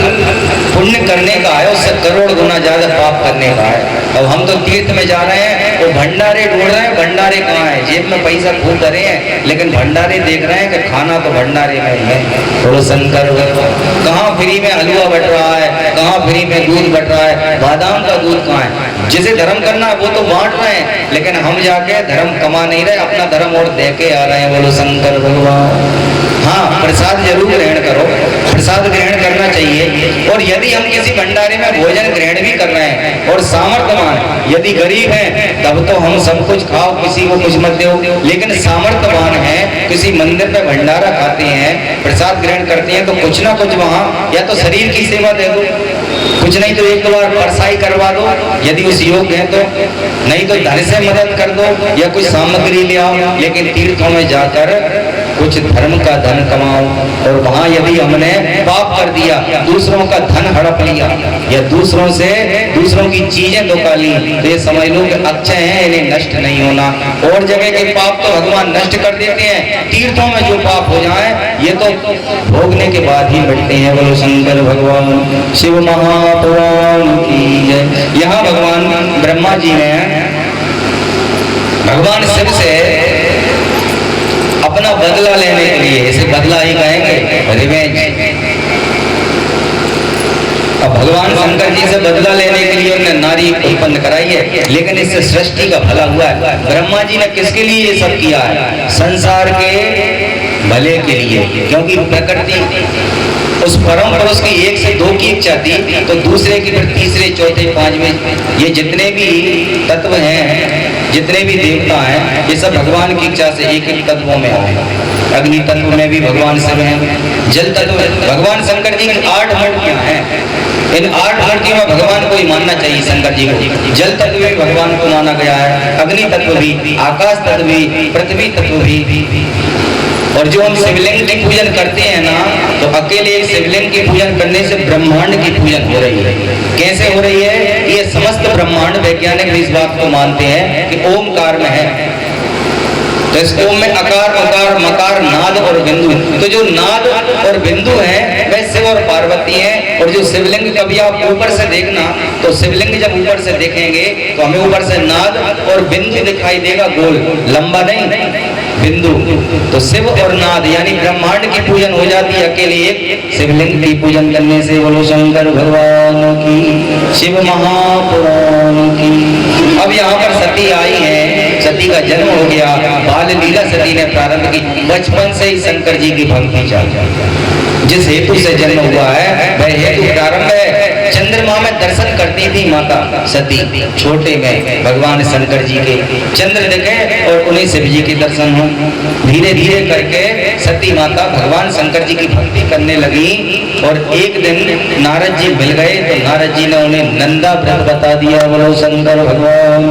पुण्य करने का है उससे करोड़ गुना ज्यादा पाप करने का है। अब हम तो तीर्थ में जा रहे हैं तो भंडारे ढूंढ रहे हैं, भंडारे कहाँ है? जेब में पैसा खूब भरे हैं, लेकिन भंडारे देख रहे हैं कि खाना तो भंडारे में ही है। बोलो शंकर, कहाँ फ्री में हलवा बट रहा है, कहाँ फ्री में दूध बट रहा है, बादाम का दूध कहाँ है? जिसे धर्म करना है वो तो बांट रहे हैं, लेकिन हम जाके धर्म कमा नहीं रहे, अपना धर्म और दे के आ रहे हैं। बोलो शंकर भगवान। हाँ, प्रसाद जरूर ग्रहण करो, प्रसाद ग्रहण करना चाहिए। और यदि हम किसी भंडारे में भोजन ग्रहण भी कर रहे हैं और सामर्थ्यवान, यदि गरीब हैं तब तो हम सब कुछ खाओ, किसी को कुछ मत दो। लेकिन सामर्थ्यवान है, किसी मंदिर में भंडारा खाते हैं, प्रसाद ग्रहण करते हैं, तो कुछ ना कुछ वहाँ या तो शरीर की सेवा दे दो, कुछ नहीं तो 1-2 बार परसाई करवा दो यदि उस योग्य है तो, नहीं तो धन से मदद कर दो या कुछ सामग्री ले आओ। लेकिन तीर्थों में जाकर कुछ धर्म का धन कमाओ। और वहां यदि हमने पाप कर दिया, दूसरों का धन हड़प लिया या दूसरों की चीजें धोखा ली, तो ये समझ लो कि अक्षय हैं, इन्हें नष्ट नहीं होना। और जगह के पाप तो भगवान नष्ट कर देते हैं, तीर्थों में जो पाप हो जाए ये तो भोगने के बाद ही मिटते हैं। बोलो शंकर भगवान। शिव महापुराण की जय। यहाँ भगवान ब्रह्मा जी ने भगवान शिव से अपना बदला लेने के लिए, इसे बदला ही कहेंगे, रिवेंज, भगवान शंकर जी से बदला लेने के लिए उन्होंने नारी उत्पन्न कराई है, लेकिन इससे सृष्टि का भला हुआ है। ब्रह्मा जी ने किसके लिए ये सब किया है? संसार के भले के लिए, क्योंकि प्रकृति उस परम पुरुष की एक से दो की इच्छा थी, तो दूसरे की फिर तीसरे चौथे पांचवें, ये जितने भी तत्व हैं, जितने भी देवता हैं, ये सब भगवान की इच्छा से एक एक तत्वों में आए। अग्नि तत्व में भी भगवान शिव हैं, जल तत्व भगवान शंकर जी की 8 मूर्तियां हैं। इन 8 मूर्तियों में भगवान को ही मानना चाहिए शंकर जी को। जल तत्व भी भगवान को माना गया है, अग्नि तत्व भी, आकाश तत्व भी, पृथ्वी तत्व भी। और जो हम शिवलिंग की पूजन करते हैं ना, तो अकेले एक शिवलिंग की पूजन करने से ब्रह्मांड की पूजन हो रही है। कैसे हो रही है? ये समस्त ब्रह्मांड वैज्ञानिक भी इस बात को मानते हैं कि ओमकार में है। तो इस ओम में अकार, उकार, मकार, नाद और बिंदु। तो जो नाद और बिंदु हैं वह शिव और पार्वती हैं। और जो शिवलिंग कभी आप ऊपर से देखना, तो शिवलिंग जब ऊपर से देखेंगे तो हमें ऊपर से नाद और बिंदु दिखाई देगा, गोल, लंबा नहीं, बिंदु। तो शिव और नाद यानी ब्रह्मांड की पूजन हो जाती है अकेले एक शिवलिंग की पूजन करने से। बोलो शंकर भगवान की, शिव महापुराण की। अब यहाँ पर सती आई है, सती का जन्म हो गया, बाल लीला सती ने प्रारंभ की। बचपन से ही शंकर जी की भक्ति चल, जिस हेतु से जन्म हुआ है वह हेतु प्रारंभ है। चंद्रमा में दर्शन करती थी माता सती, छोटे में भगवान शंकर जी के चंद्र देखे और उन्हीं शिव जी के दर्शन हो। धीरे धीरे करके सती माता भगवान शंकर जी की भक्ति करने लगी। और एक दिन नारद जी मिल गए, तो नारद जी ने उन्हें नंदा व्रत बता दिया। बोलो शंकर भगवान।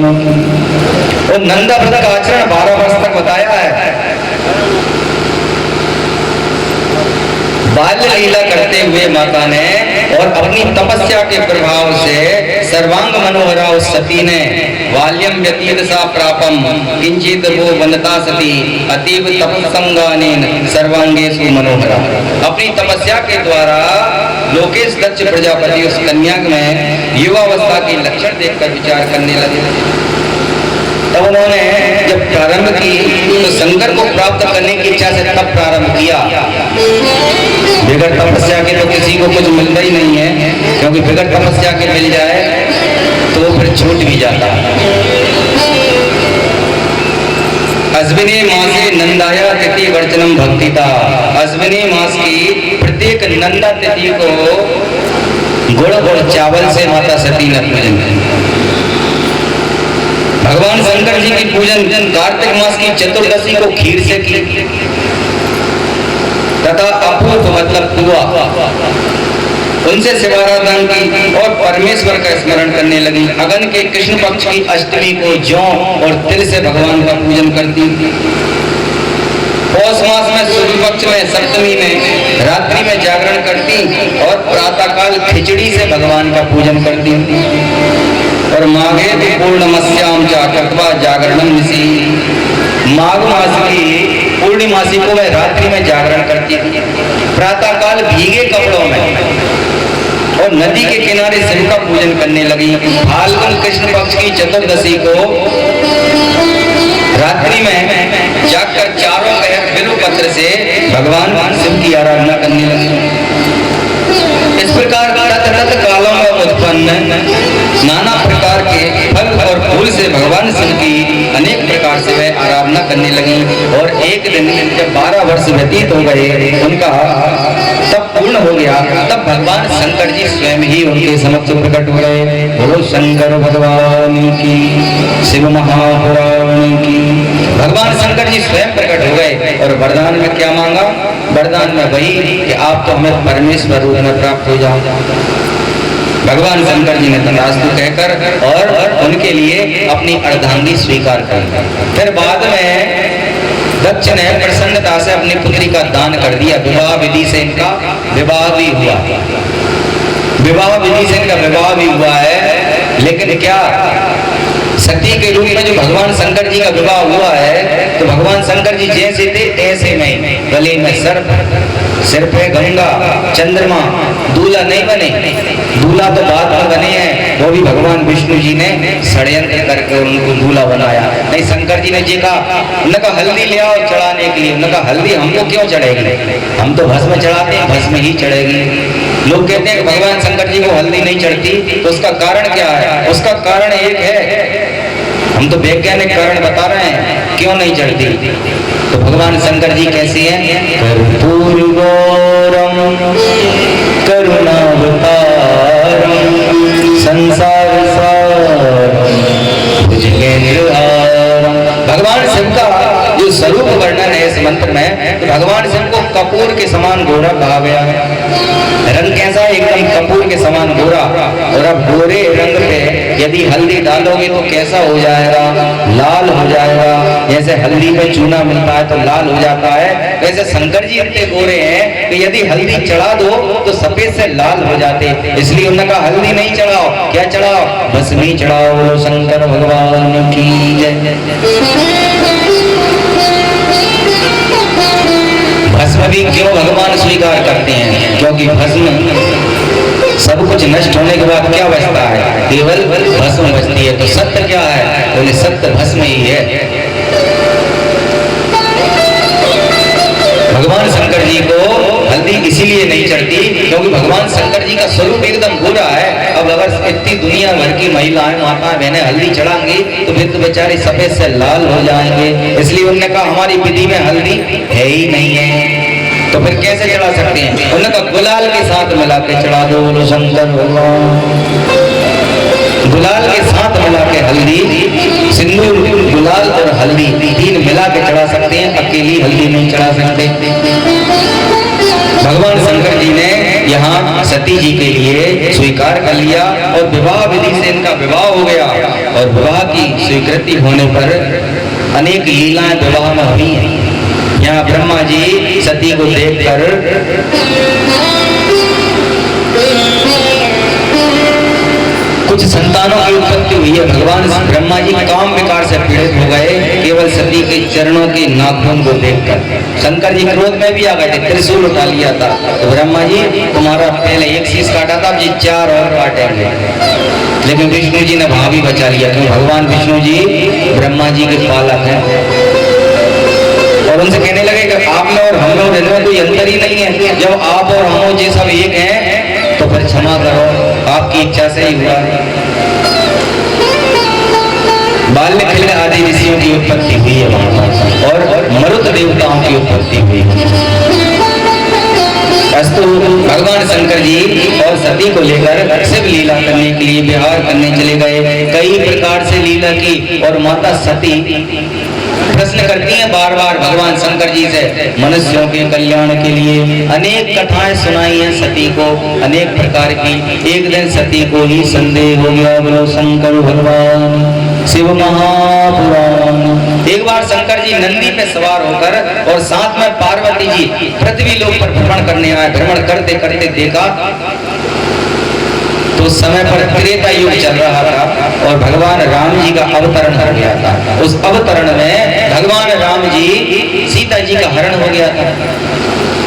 और नंदा व्रत का आचरण 12 वर्ष तक बताया है। बाल्य लीला करते हुए माता ने और अपनी तपस्या के प्रभाव से सर्वांग मनोहरा उस सती ने बाल्यम व्यतीत सा प्रापम किंचित वो वनता सती अतीव तपसंगानेन सर्वांगेषु मनोहरा। अपनी तपस्या के द्वारा लोकेश दक्ष प्रजापति उस कन्या में युवावस्था की लक्षण देखकर विचार करने लगे। तब उन्होंने जब प्रारंभ की तो शंकर को प्राप्त करने की इच्छा से तब प्रारंभ किया। बगैर तपस्या के तो किसी को कुछ मिलता ही नहीं है, क्योंकि बगैर तपस्या के मिल जाए तो फिर छूट भी जाता है। अश्विनी मासे नंदाया तिथि वर्चनम भक्तिता। अश्विनी मास की प्रत्येक नंदा तिथि को गुड़ और चावल से माता सती ने पूजन। भगवान शंकर जी की पूजन कार्तिक मास की चतुर्दशी को खीर से की तथा अपूर्व मतलब कुआ, उनसे शिवाराधन की और परमेश्वर का स्मरण करने लगी। अगन के कृष्ण पक्ष की अष्टमी को जौ और तिल से भगवान का पूजन करती। पौष मास में शुक्ल पक्ष में सप्तमी में रात्रि में जागरण करती और प्रातःकाल खिचड़ी से भगवान का पूजन करती। और माघे पूर्णमस्याम जागृत्वा जागरणम निशि। माघ मास की पूर्णिमासी को वह रात्रि में जागरण करती थी, प्रातःकाल भीगे कपड़ों में और नदी के किनारे शिव का पूजन करने लगी। फाल्गुन कृष्ण पक्ष की चतुर्दशी को रात्रि में जागकर चारों पहर बिल्व पत्र से भगवान शिव की आराधना करने लगी। इस प्रकार तत कालों में उत्पन्न नाना प्रकार के फल और फूल से भगवान शिव की अनेक प्रकार से वह आराधना करने लगी। और एक दिन जब 12 वर्ष व्यतीत हो गए, उनका तब पूर्ण हो गया, तब भगवान शंकर जी स्वयं ही उनके समक्ष प्रकट हो गए। बोलो शंकर भगवान की, शिव महापुराण की। भगवान शंकर जी स्वयं प्रकट हो गए और वरदान में क्या मांगा? वरदान में वही कि आप तो हमें परमेश्वर रूप में प्राप्त हो जाओ। भगवान शंकर जी ने तथास्तु कहकर और उनके लिए अपनी अर्धांगी स्वीकार कर। फिर बाद में दक्ष ने प्रसन्नता से अपनी पुत्री का दान कर दिया। विवाह विधि से इनका विवाह भी हुआ, विवाह विधि से इनका विवाह भी हुआ है। लेकिन क्या सती के रूप में जो भगवान शंकर जी का विवाह हुआ है, तो भगवान शंकर जी जैसे थे ऐसे में, गले में सर्प, सिर पे गंगा, चंद्रमा, दूल्हा नहीं बने। दूल्हा तो बाद में बने हैं, वो भी भगवान विष्णु जी ने षड्यंत्र करके उनको दूल्हा बनाया। नहीं, शंकर जी ने जी कहा, उनका हल्दी ले आओ चढ़ाने के लिए। उनका हल्दी हमको क्यों चढ़ेगी, हम तो भस्म चढ़ाते हैं, भस्म ही चढ़ेगी। लोग कहते हैं कि भगवान शंकर जी को हल्दी नहीं चढ़ती, तो उसका कारण क्या है? उसका कारण एक है, हम तो वैज्ञानिक कारण बता रहे हैं क्यों नहीं चढ़ती। तो भगवान शंकर जी कैसे हैं? कर्पूर गौरम करुणावतारम संसार सारम भुजगेंद्रहारम। भगवान शिव का जो स्वरूप वर्णन है इस मंत्र में, तो भगवान शिव को कपूर के समान गोरा कहा गया है। रंग कैसा है? एकदम कपूर के समान गोरा। और अब गोरे रंग पे यदि हल्दी डालोगे तो कैसा हो जाएगा? लाल हो जाएगा। जैसे हल्दी में चूना मिलता है तो लाल हो जाता है, वैसे शंकर जी इतने गोरे हैं कि यदि हल्दी चढ़ा दो तो सफेद से लाल हो जाते। इसलिए उन्होंने कहा हल्दी नहीं चढ़ाओ, क्या चढ़ाओ? भस्मी चढ़ाओ। शंकर भगवान की जय। भस्म भी क्यों भगवान स्वीकार करते हैं? क्योंकि भस्म सब कुछ नष्ट होने के बाद क्या बचता है? केवल भस्म बचती है। तो सत्य क्या है? बोले सत्य भस्म ही है। भगवान शंकर जी को हल्दी इसीलिए नहीं चढ़ती क्योंकि भगवान शंकर जी का स्वरूप एकदम गोरा है। अब अगर इतनी दुनिया भर की महिलाएं माताएं बहनें हल्दी चढ़ाएंगी तो फिर तो बेचारे सफेद से लाल हो जाएंगे। इसलिए उन्होंने कहा हमारी विधि में हल्दी है ही नहीं है, तो फिर कैसे चढ़ा सकते हैं? उन्होंने कहा गुलाल के साथ मिला के चढ़ा दो। बोलो शंकर भगवान। गुलाल के साथ मिला के हल्दी, सिंदूर, गुलाल और हल्दी तीन मिला के चढ़ा सकते हैं, अकेली हल्दी नहीं चढ़ा सकते। भगवान शंकर जी ने यहाँ सती जी के लिए स्वीकार कर लिया और विवाह विधि से इनका विवाह हो गया। और विवाह की स्वीकृति होने पर अनेक लीलाएं विवाह में हुई हैं। यहाँ ब्रह्मा जी सती को देखकर कुछ संतानों की उत्पत्ति हुई है। भगवान ब्रह्मा जी काम विकार से पीड़ित हो गए केवल सती के चरणों के नाखून को देखकर। शंकर जी क्रोध में भी आ गए थे, त्रिशूल उठा लिया था। तो ब्रह्मा जी तुम्हारा पहले एक शीश काटा था, अब जी 4 और काटेंगे। लेकिन विष्णु जी ने वहां भी बचा लिया क्योंकि भगवान विष्णु जी ब्रह्मा जी के पालक हैं। और उनसे कहने लगे कि आप में और हम लोग में कोई अंतर ही नहीं है। जब आप और हम जी सब एक हैं तो फिर क्षमा करो, आपकी इच्छा से ही हुआ है। बाल्यखिल आदि ऋषियों की उत्पत्ति हुई है वहां और मरुत देवताओं की उत्पत्ति हुई है। अस्तु भगवान शंकर जी और सती को लेकर शिव लीला करने के लिए विहार करने चले गए। कई प्रकार से लीला की और माता सती प्रश्न करती हैं बार बार भगवान शंकर जी से मनुष्यों के कल्याण के लिए। अनेक कथाएं सुनाई हैं सती को अनेक प्रकार की। एक दिन सती को ही संदेह हो गया। बोलो शंकर भगवान शिव महापुराण। एक बार शंकर जी नंदी पे सवार होकर और साथ में पार्वती जी पृथ्वी लोक पर भ्रमण करने आए। भ्रमण करते करते देखा तो उस समय पर त्रेता युग चल रहा था और भगवान राम जी का अवतरण हो गया था। उस अवतरण में भगवान राम जी सीता जी का हरण हो गया था।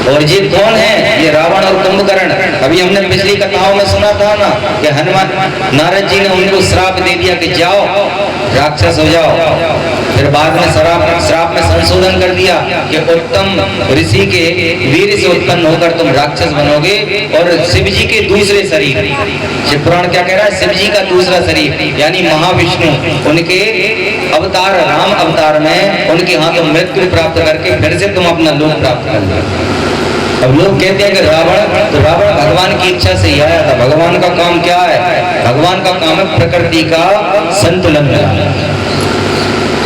और ये कौन है? ये रावण और कुंभकर्ण। अभी हमने पिछली कथाओं में सुना था ना कि हनुमान नारद जी ने उनको श्राप दे दिया कि जाओ राक्षस हो जाओ। फिर बाद में श्राप में संशोधन कर दिया कि उत्तम ऋषि के वीर से उत्पन्न होकर तुम राक्षस बनोगे। और शिव जी के दूसरे शरीर, शिव पुराण क्या कह रहा है? शिव जी का दूसरा शरीर यानी महाविष्णु उनके अवतार राम अवतार में उनके हाथों मृत्यु प्राप्त करके फिर से तुम अपना लोक प्राप्त कर लो। अब लोग कहते हैं कि रावण भगवान की इच्छा से ही आया था। भगवान का काम क्या है? भगवान का काम है प्रकृति का संतुलन बनाना।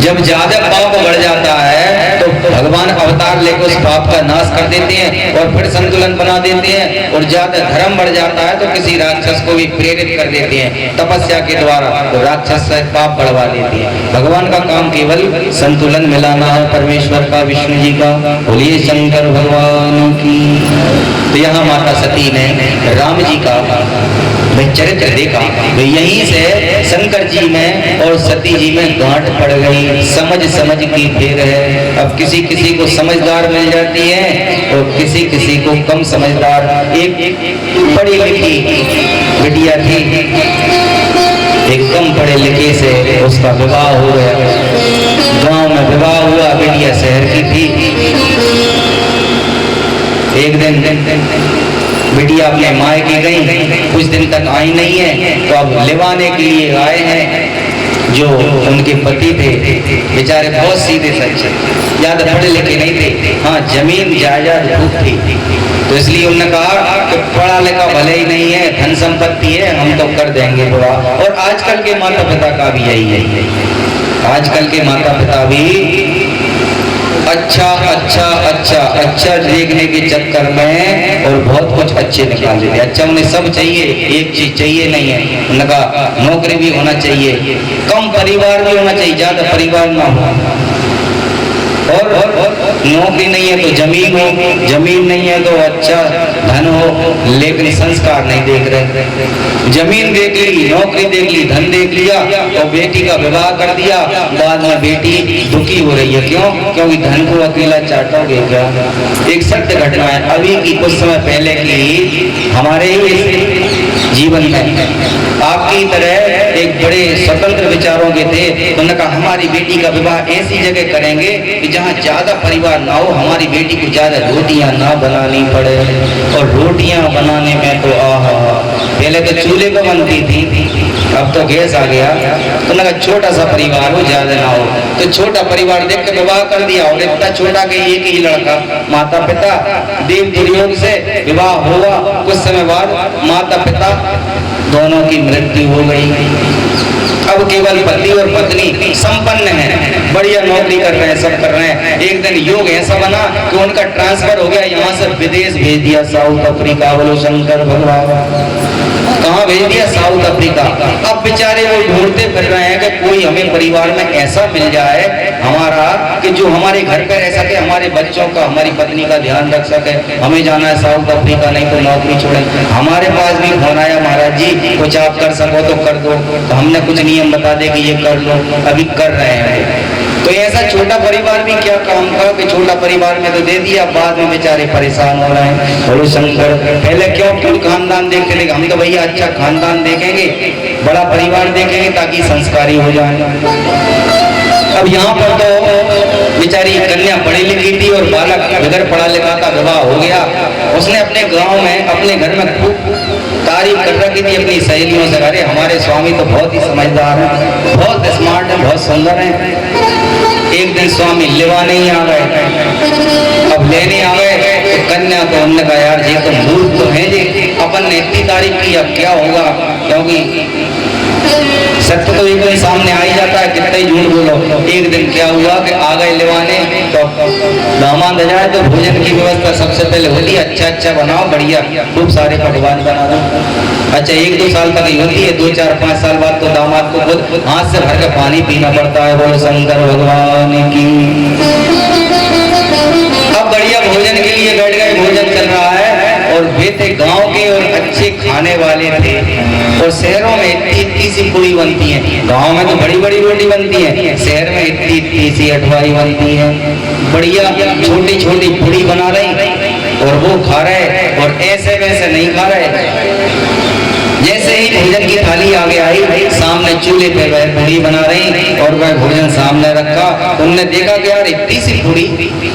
जब ज्यादा पाप बढ़ जाता है तो भगवान अवतार लेकर उस पाप का नाश कर देते हैं और फिर संतुलन बना देते हैं। और ज्यादा धर्म बढ़ जाता है तो किसी राक्षस को भी प्रेरित कर देते हैं तपस्या के द्वारा, तो राक्षस से पाप बढ़वा देते हैं। भगवान का काम केवल संतुलन मिलाना है परमेश्वर का, विष्णु जी का। बोलिए शंकर भगवान की। तो यहाँ माता सती ने राम जी का चरित्र देखा तो यहीं से शंकर जी में और सती जी में गांठ पड़ गई। समझ की फेर है। अब किसी किसी को समझदार मिल जाती है और किसी किसी को कम समझदार। एक पढ़ी लिखी बिटिया थी, एक कम पढ़े लिखे से उसका विवाह हो गया। गांव में विवाह हुआ, बिटिया शहर की थी। एक दिन बिटिया अपने मायके गई, कुछ दिन तक आई नहीं है, तो अब लिवाने के लिए आए हैं। जो उनके पति थे बेचारे बहुत सीधे सच्चे, ज्यादा पढ़े लिखे नहीं थे, हाँ जमीन जायदाद खूब थी, तो इसलिए उन्होंने कहा कि पढ़ा लिखा भले ही नहीं है, धन संपत्ति है, हम तो कर देंगे विवाह। और आजकल के माता पिता का भी यही है, आजकल के माता पिता भी अच्छा अच्छा अच्छा अच्छा देखने के चक्कर में और बहुत कुछ अच्छे निकाल देते। अच्छा उन्हें सब चाहिए, एक चीज चाहिए नहीं है, उन्होंने कहा नौकरी भी होना चाहिए, कम परिवार भी होना चाहिए, ज्यादा परिवार ना हो, और नौकरी नहीं है तो जमीन हो, जमीन नहीं है तो अच्छा धन हो, लेकिन संस्कार नहीं देख रहे। जमीन देख ली, नौकरी देख ली, धन देख लिया और बेटी का विवाह कर दिया, बाद में बेटी दुखी हो रही है। क्यों? क्योंकि धन को अकेला चाटोगे क्या। एक सत्य घटना है अभी की, कुछ समय पहले की, हमारे ही जीवन में आपकी तरह एक बड़े स्वतंत्र विचारों के थे, तो उन्होंने कहा हमारी बेटी का विवाह ऐसी जगह करेंगे कि जहाँ ज्यादा परिवार ना हो, हमारी बेटी को ज्यादा रोटियां ना बनानी पड़े। और रोटियां बनाने में तो आहा, पहले तो चूल्हे पर बनती थी, अब तो गैस आ गया, तो उन्होंने कहा छोटा सा परिवार हो, ज्यादा ना हो, तो छोटा परिवार देख के विवाह कर दिया। और इतना छोटा कि एक ही लड़का, माता पिता देव दुर्योग से विवाह हुआ, कुछ समय बाद माता पिता दोनों की मृत्यु हो गई। अब केवल पति और पत्नी संपन्न हैं, बढ़िया नौकरी कर रहे हैं, सब कर रहे हैं। एक दिन योग ऐसा बना कि उनका ट्रांसफर हो गया, यहाँ से विदेश भेज दिया, साउथ अफ्रीका। बोलो शंकर भगवान। कहाँ भेज दिया? South Africa. अब बेचारे वो ढूंढते फिर रहे हैं कि कोई हमें परिवार में ऐसा मिल जाए हमारा कि जो हमारे घर पे रह सके, हमारे बच्चों का, हमारी पत्नी का ध्यान रख सके। हमें जाना है साउथ अफ्रीका, नहीं तो नौकरी छोड़े। हमारे पास भी फोन आया, महाराज जी कुछ आप कर सको तो कर दो, तो हमने कुछ नियम बता दे कि ये कर लो, अभी कर रहे हैं। तो ऐसा छोटा परिवार भी क्या काम का कि छोटा परिवार में तो दे दिया, बाद में बेचारे परेशान हो रहे हैं। बोलो शंकर। पहले क्यों खानदान देखते थे, हम तो भैया अच्छा खानदान देखेंगे, बड़ा परिवार देखेंगे ताकि संस्कारी हो जाए। अब यहाँ पर तो बेचारी कन्या पढ़ी लिखी थी और बालक बगैर पढ़ा लिखा था, विवाह हो गया। उसने अपने गांव में, अपने घर में खूब तारीफ कर रखी थी अपनी सहेलियों से, अरे हमारे स्वामी तो बहुत ही समझदार हैं, बहुत स्मार्ट हैं, बहुत सुंदर हैं। एक दिन स्वामी लेवाने ही आ गए। अब लेने आ गए तो कन्या को हमने कहा यार जी तो मूर्ख तो है जी, अपन ने इतनी तारीफ की, अब क्या होगा, क्योंकि सत्य तो एक दिन सामने आ ही जाता है, कितना ही झूठ बोलो। एक दिन क्या हुआ कि आ गए लेवाने, तो दामाद जाए तो भोजन की व्यवस्था सबसे पहले होती है, अच्छा अच्छा बनाओ, बढ़िया खूब सारे पकवान बना दो। अच्छा 1-2 साल तक ही होती है, 2-4-5 साल बाद तो दामाद को खुद हाथ से भर के पानी पीना पड़ता है। बोलो शंकर भगवान की। अब बढ़िया भोजन के लिए बैठ गए, भोजन चल रहा है और वे थे गाँव के और अच्छे खाने वाले थे। और शहरों में इतनी सी पूरी बनती है, गाँव में तो बड़ी बड़ी रोटी बनती है, शहर में इतनी सी अठवारी बनती है, बढ़िया छोटी छोटी पूरी बना रही और वो खा रहे, और ऐसे वैसे नहीं खा रहे। जैसे ही भोजन की थाली आगे आई, सामने चूल्हे पे वह पूरी बना रही और वह भोजन सामने रखा। उनने देखा कि यार इतनी सी पूरी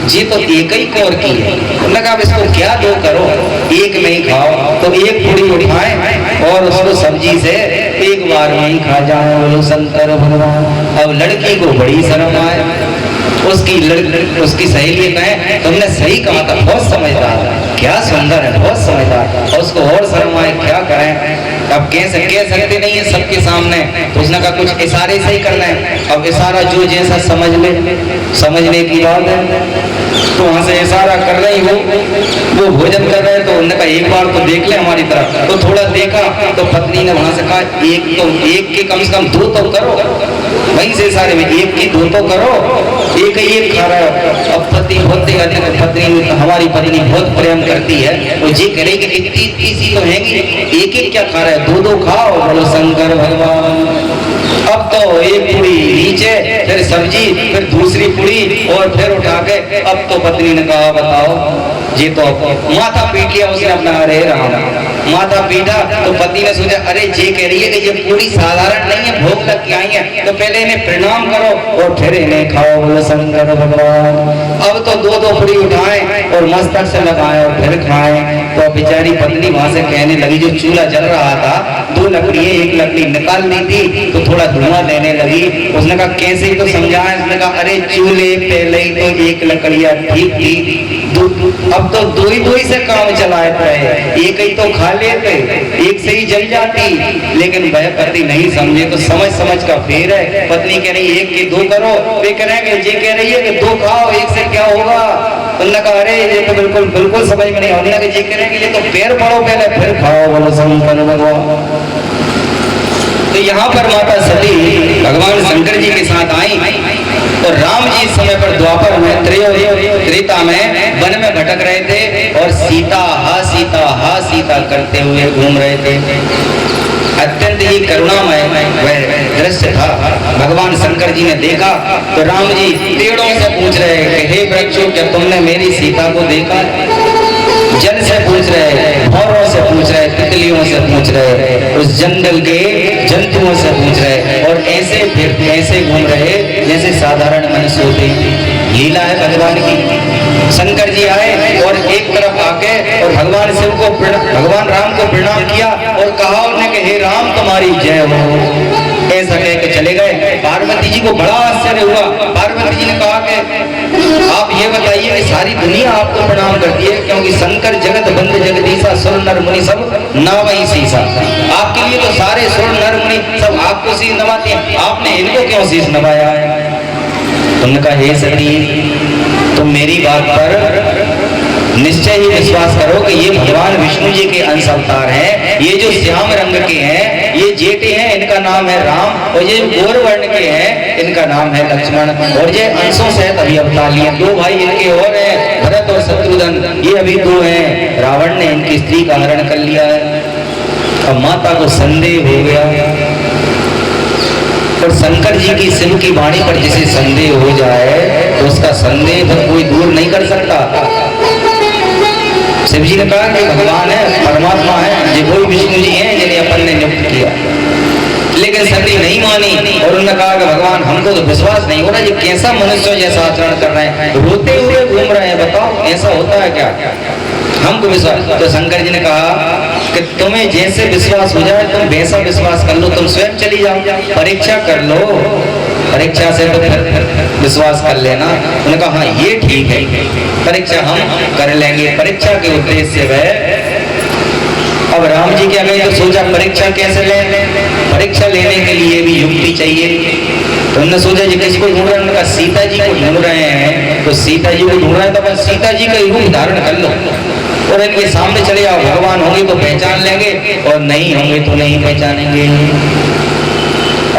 जी तो एक ही कौर की है। उन्होंने कहा इसको क्या दो करो, एक में ही खाओ। तो एक पूरी उठाए और उसको सब्जी से एक बार में ही खा जाए। बोलो शंकर भगवान। अब लड़की को बड़ी शर्म आए, उसकी सहेली कहे तुमने सही कहा था, बहुत समझदार, क्या सुंदर है, बहुत समझदार। और उसको और शर्म आए, क्या करें, अब कह सकते नहीं है सबके सामने। तो उसने कहा कुछ इशारे से ही करना है। अब इशारा जो जैसा समझ ले, समझने की बात है। तो वहां से इशारा कर रही हो, वो भोजन कर रहे, तो उन्होंने कहा एक बार तो देख ले हमारी तरफ। तो थोड़ा देखा तो पत्नी ने वहां से कहा एक के कम से कम 2 तो करो, वहीं से इशारे में एक की 2 तो करो, एक खा रहा है। अब पति होते हमारी पत्नी बहुत प्रेम करती है, वो जी करे कि इतनी सी तो हैगी, एक क्या खा रहा है, 2 खाओ। बोलो शंकर भगवान। अब तो एक पुड़ी नीचे, फिर सब्जी, फिर दूसरी पुड़ी और फिर उठा के अब तो पत्नी ने कहा बताओ जी, तो माथा पीट लिया उसने अपना, अरे राम, माथा पीटा तो पति ने सोचा अरे ये कह रही है कि ये पूरी साधारण नहीं है, भोग लग के आई है, तो पहले इन्हें प्रणाम करो और फिर इन्हें खाओ, बोले शंकर भगवान। अब तो दो दो पुड़ी उठाए और मस्तक से लगाए और फिर खाए। तो बेचारी पत्नी वहां से कहने लगी, जो चूल्हा जल रहा था, दो लकड़ी, एक लकड़ी निकाल दी थी तो थोड़ा धुआं देने लगी। उसने कहा कैसे, तो समझाया। उसने कहा अरे चूल्हे पहले ही तो एक लकड़ियां ठीक थी, अब तो दो ही से काम चलाते हैं, एक ही तो खा लेते, एक से ही जल जाती। लेकिन वह पति नहीं समझे, तो समझ समझ का फेर है। पत्नी कह रही एक के दो करो, वे कह रहे हैं ये कह रही है कि दो खाओ, एक से क्या होगा। उन्होंने कहा अरे ये तो बिल्कुल बिल्कुल समझ में नहीं आने लगे। ये कह रहे हैं कि ये तो पैर पड़ो पहले फिर खाओ, बोलो शंकर भगवान। तो यहाँ पर माता सती भगवान शंकर जी के साथ आई और राम जी इस समय पर द्वापर में त्रेता में वन में भटक रहे थे और सीता हा सीता करते हुए घूम रहे थे। अत्यंत ही करुणामय वह दृश्य था। भगवान शंकर जी ने देखा तो राम जी पेड़ों से पूछ रहे कि हे वृक्षों, क्या तुमने मेरी सीता को देखा? जल से पूछ रहे, भौरों से पूछ रहे, तितलियों से पूछ रहे, उस जंगल के जंतुओं से पूछ रहे और ऐसे फिर ऐसे घूम रहे जैसे साधारण मनुष्य होते। लीला है भगवान की। शंकर जी आए और एक तरफ आके और भगवान शिव को, भगवान राम को प्रणाम किया और कहा उन्हें कि हे राम तुम्हारी जय हो। ऐसा कह के चले गए। पार्वती जी को बड़ा आश्चर्य हुआ। पार्वती जी ने कहा कि आप ये बताइए कि सारी दुनिया आपको प्रणाम करती है, क्योंकि शंकर जगत बंद जगदीशा सुर नर मुनि सब नवई शीशा। आपके लिए तो सारे सुर नर मुनि सब आपको शीश नवाते हैं, आपने इनको क्यों शीश नवाया? तुमने कहा हे सती, तुम मेरी बात पर निश्चय ही विश्वास करो कि ये भगवान विष्णु जी के अंश अवतार हैं। ये जो श्याम रंग के हैं, ये जेठे हैं, इनका नाम है राम, और ये गौर वर्ण के हैं, इनका नाम है लक्ष्मण, और ये अंशों से अभी अवतार लिए। दो भाई इनके और हैं, भरत और शत्रुघ्न, ये अभी दो हैं। रावण ने इनकी स्त्री का हरण कर लिया है। अब माता को संदेह हो गया और शंकर जी की शिव की वाणी पर जिसे संदेह हो जाए तो उसका संदेह तो कोई दूर नहीं कर सकता। शिव जी ने कहा कि भगवान है, परमात्मा है, ये वही विष्णु जी हैं जिन्हें अपन ने नियुक्त किया। लेकिन सती नहीं मानी और उन्होंने कहा कि भगवान हमको तो विश्वास नहीं हो रहा, ये कैसा मनुष्य जैसा आचरण कर रहे हैं, रोते हुए घूम रहे हैं, बताओ ऐसा होता है क्या? हमको विश्वास। तो शंकर जी ने कहा कि तुम्हें जैसे विश्वास हो जाए तुम वैसा विश्वास कर लो, तुम स्वयं चली जाओ, परीक्षा कर लो, परीक्षा से तो फिर विश्वास कर लेना। उन्होंने कहा हाँ ये ठीक है, परीक्षा हम कर लेंगे। परीक्षा के उद्देश्य वह, अब राम जी क्या गए तो सोचा परीक्षा कैसे लें, परीक्षा लेने के लिए भी युक्ति चाहिए। तो उन्होंने सोचा जी किसको ढूंढ रहे हैं? उन्होंने कहा सीता जी को ढूंढ रहे हैं। तो सीता जी को ढूंढ रहे हैं तो अपन सीता जी का रूप धारण कर लो और इनके सामने चले आओ, भगवान होंगे तो पहचान लेंगे और नहीं होंगे तो नहीं पहचानेंगे।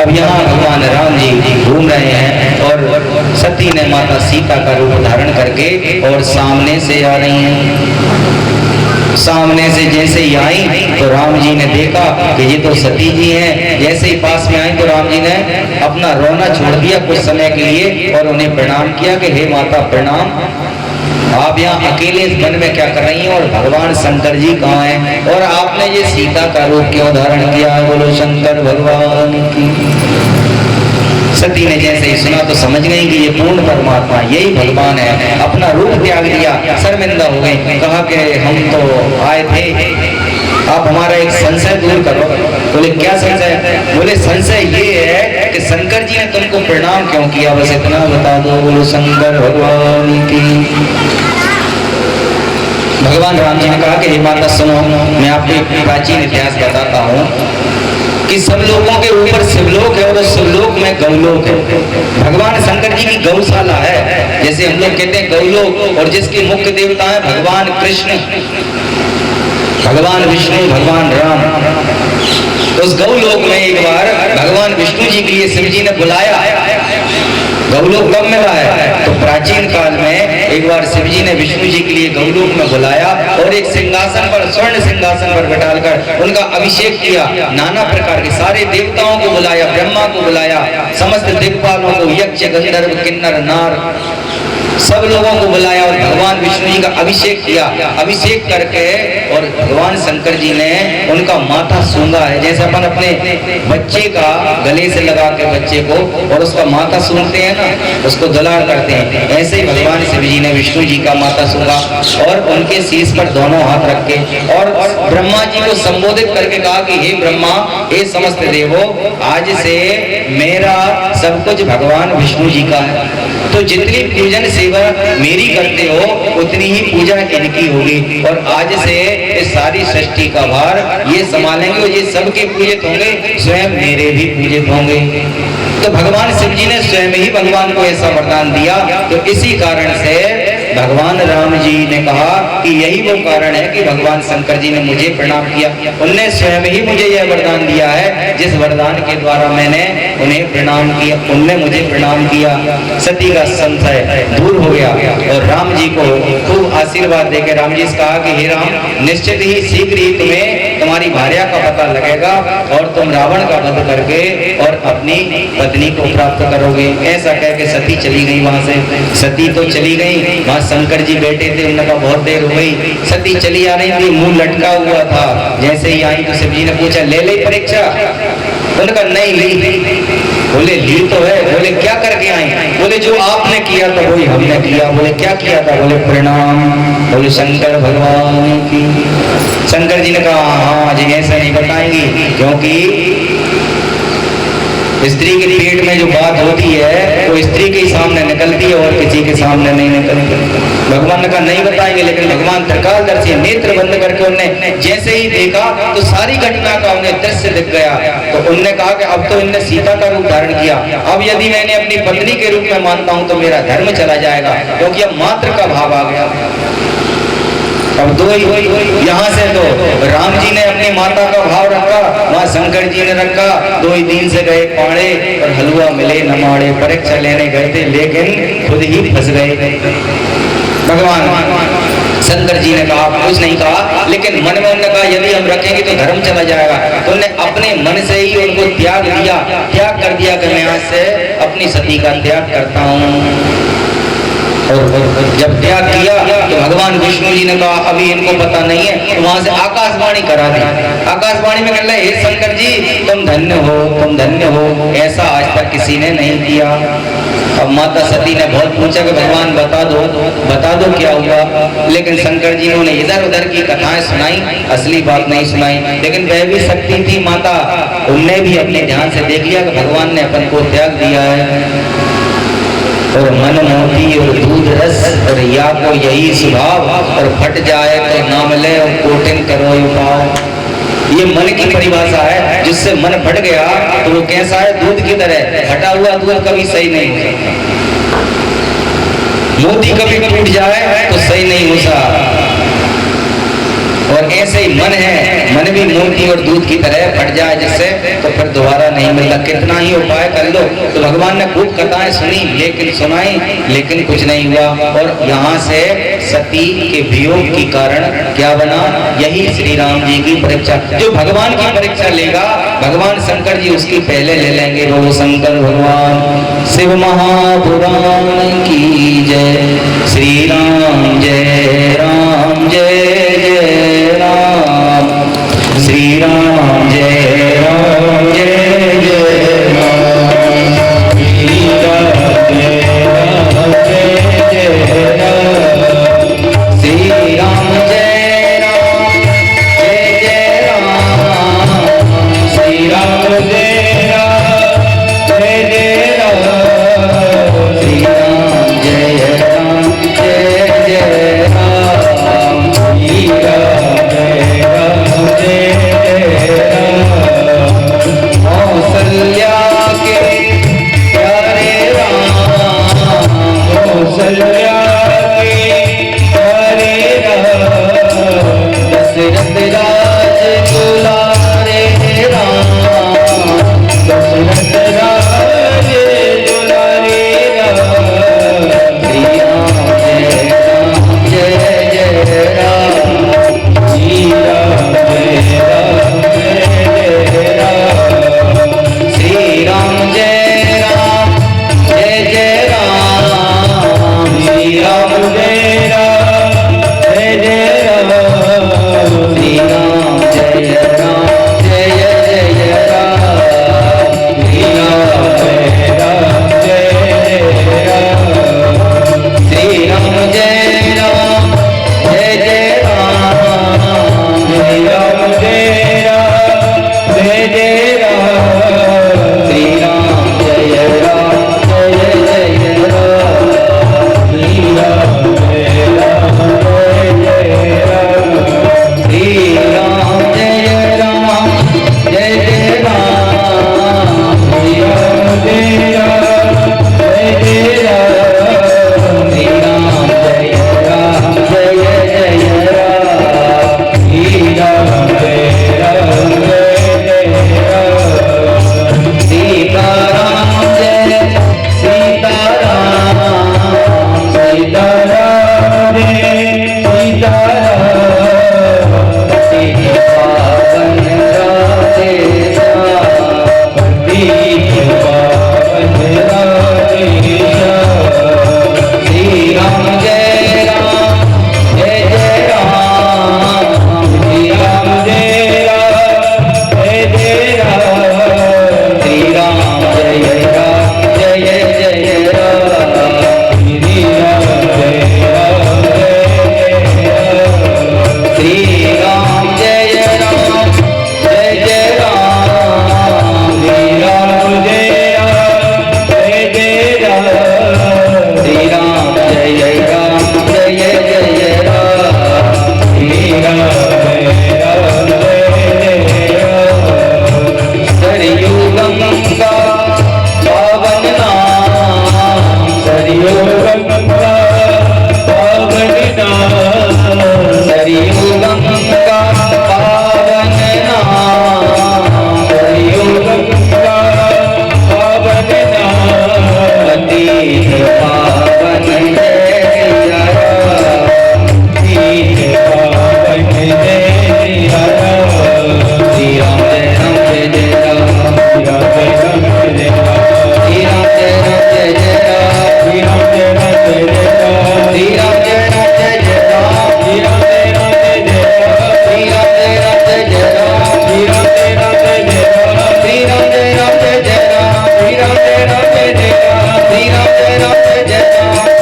अब यहाँ भगवान राम जी घूम रहे हैं और सती ने माता सीता का रूप धारण करके और सामने से आ रही हैं। सामने से जैसे ही आई तो राम जी ने देखा कि ये तो सती जी हैं। जैसे ही पास में आई तो राम जी ने अपना रोना छोड़ दिया कुछ समय के लिए और उन्हें प्रणाम किया कि हे माता प्रणाम, आप यहाँ अकेले इस वन में क्या कर रही हैं और भगवान शंकर जी कहाँ हैं और आपने ये सीता का रूप क्यों धारण किया? बोलो शंकर भगवान की। सती ने जैसे ही सुना तो समझ गई कि ये पूर्ण परमात्मा यही भगवान है। अपना रूप त्याग दिया, शर्मिंदा हो गई, कहा कि हम तो आए थे, आप हमारा एक संशय दूर करो। बोले क्या संशय? बोले संशय ये है कि शंकर जी ने तुमको प्रणाम क्यों किया, बस इतना बता दो। बोलो शंकर भगवान की। भगवान राम जी ने कहा कि हे माता सुनो, मैं आपको एक प्राचीन इतिहास बताता हूँ कि सब लोगों के ऊपर शिवलोक है और उस शिवलोक में गौलोक है। भगवान शंकर जी की गौशाला है, जैसे हम लोग कहते हैं गौलोक, और जिसके मुख्य देवता है भगवान कृष्ण, भगवान विष्णु, भगवान राम। उस गौलोक में एक बार भगवान विष्णु जी के लिए शिव जी ने बुलाया। गौलोक कब मिला है? तो प्राचीन काल में एक बार शिव जी ने विष्णु जी के लिए गौलोक में बुलाया और एक सिंहासन पर, स्वर्ण सिंहासन पर बैठाकर उनका अभिषेक किया। नाना प्रकार के सारे देवताओं को बुलाया, ब्रह्मा को बुलाया, समस्त दिक्पालों को, यक्ष गंधर्व किन्नर नार सब लोगों को बुलाया और भगवान विष्णु जी का अभिषेक किया। अभिषेक करके और भगवान शंकर जी ने उनका माथा सूंघा है, जैसे अपन अपने बच्चे का गले से लगा के बच्चे को और उसका माथा सूंघते हैं ना, उसको दुलार करते हैं, ऐसे ही भगवान शिव जी ने विष्णु जी का माथा सूंघा और उनके शीश पर दोनों हाथ रख के और ब्रह्मा जी को संबोधित करके कहा कि हे ब्रह्मा, हे समस्त देवो, आज से मेरा सब कुछ भगवान विष्णु जी का है, तो जितनी पूजन सेवा मेरी करते हो उतनी ही पूजा इनकी होगी और आज से इस सारी सृष्टि का भार ये संभालेंगे और ये सबके पूजित होंगे, स्वयं मेरे भी पूजित होंगे। तो भगवान शिव जी ने स्वयं ही भगवान को ऐसा वरदान दिया। तो इसी कारण से भगवान राम जी ने कहा कि यही वो कारण है कि भगवान शंकर जी ने मुझे प्रणाम किया, उनने स्वयं ही मुझे यह वरदान दिया है, जिस वरदान के द्वारा मैंने उन्हें प्रणाम किया, उनने मुझे प्रणाम किया। सती का संशय दूर हो गया और राम जी को खूब आशीर्वाद देकर राम जी से कहा कि हे राम, निश्चित ही शीघ्र ही तुम्हें तुम्हारी भार्या का पता लगेगा और तुम रावण का वध करके और अपनी पत्नी को प्राप्त करोगे। ऐसा कह के सती चली गई वहां से। सती तो चली गई, वहां शंकर जी बैठे थे, उन्होंने कहा बहुत देर हो गई। सती चली आ रही थी, मुंह लटका हुआ था, जैसे ही आई तो शिव जी ने पूछा ले ली परीक्षा? उन्होंने कहा नहीं ली। बोले ली तो है। बोले क्या करके आई? बोले जो आपने किया था वही हमने किया। बोले क्या किया था? बोले प्रणाम। बोले शंकर भगवान की। शंकर जी ने कहा हाँ जी ऐसा नहीं बताएंगी, क्योंकि स्त्री के पेट में जो बात होती है वो स्त्री के सामने निकलती है और किसी के सामने नहीं निकलती। भगवान ने कहा नहीं बताएंगे, लेकिन भगवान त्रिकालदर्शी नेत्र बंद करके उन्होंने जैसे ही देखा तो सारी घटना का उन्हें दृश्य दिख गया। तो उन्होंने कहा कि अब तो इनने सीता का रूप धारण किया, अब यदि मैंने अपनी पत्नी के रूप में मानता हूं तो मेरा धर्म चला जाएगा, क्योंकि अब मात्र का भाव आ गया। अब दो ही यहाँ से तो राम जी ने अपनी माता का भाव रखा, वहाँ शंकर जी ने रखा। दो ही दिन से गए पाड़े और हलवा मिले न माड़े, परीक्षा लेने गए थे लेकिन खुद ही फंस गए। भगवान शंकर जी ने कहा कुछ नहीं कहा, लेकिन मन में उन्होंने कहा यदि हम रखेंगे तो धर्म चला जाएगा। तो उन्होंने अपने मन से ही उनको त्याग दिया, त्याग कर दिया कि मैं आज से अपनी सती का त्याग करता हूँ। और जब त्याग किया तो भगवान विष्णु जी ने कहा अभी इनको पता नहीं है, तो वहां से आकाशवाणी करा दी। आकाशवाणी में कह रहे हे शंकर जी तुम धन्य हो, तुम धन्य हो, ऐसा आज तक किसी ने नहीं किया। अब माता सती ने बहुत पूछा कि भगवान बता दो क्या हुआ, लेकिन शंकर जी ने इधर उधर की कथाएं सुनाई, असली बात नहीं सुनाई। लेकिन वह भी शक्ति थी माता, उनने भी अपने ध्यान से देख लिया कि भगवान ने अपन को त्याग दिया है। और मन मोती और दूध रस और या को यही स्वभाव, और फट जाए तो नाम ले और कोटिन करो पाओ। ये मन की परिभाषा है, जिससे मन फट गया तो वो कैसा है? दूध की तरह। फटा हुआ दूध कभी सही नहीं हो सकता, मोती कभी टूट जाए तो सही नहीं हो सकता। और ऐसे ही मन है, मन भी मोती और दूध की तरह फट जाए जिससे तो फिर दोबारा नहीं मिलता। कितना ही उपाय कर लो। तो भगवान ने खूब कथाएं सुनी लेकिन सुनाई, लेकिन कुछ नहीं हुआ। और यहाँ से सती के वियोग के कारण क्या बना? यही श्री राम जी की परीक्षा। जो भगवान की परीक्षा लेगा भगवान शंकर जी उसकी पहले ले लेंगे। बोलो शंकर भगवान शिव महापुराण की जय। श्री राम जय राम जय जय राम। श्री राम जय राम जय जय राम। श्री राम जय राम जय जय राम। श्री राम जय राम जय जय राम। श्री राम जय राम जय जय राम। श्री राम जय राम जय जय राम। श्री राम जय राम जय जय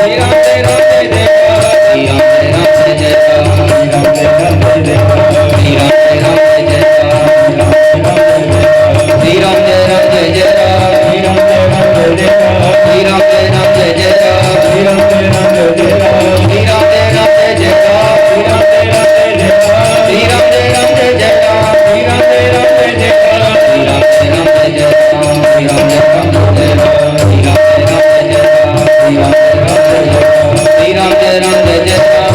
श्री राम जय राम जय जय श्री राम जय राम जय जय श्री राम जय राम जय जय श्री राम जय राम जय जय श्री राम जय राम जय जय श्री राम जय राम जय जय श्री राम जय राम जय जय श्री राम जय राम जय जय श्री राम जय राम जय जय श्री राम जय राम जय जय श्री राम जय राम जय जय श्री राम जय राम जय जय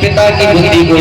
पिता की बुद्धि को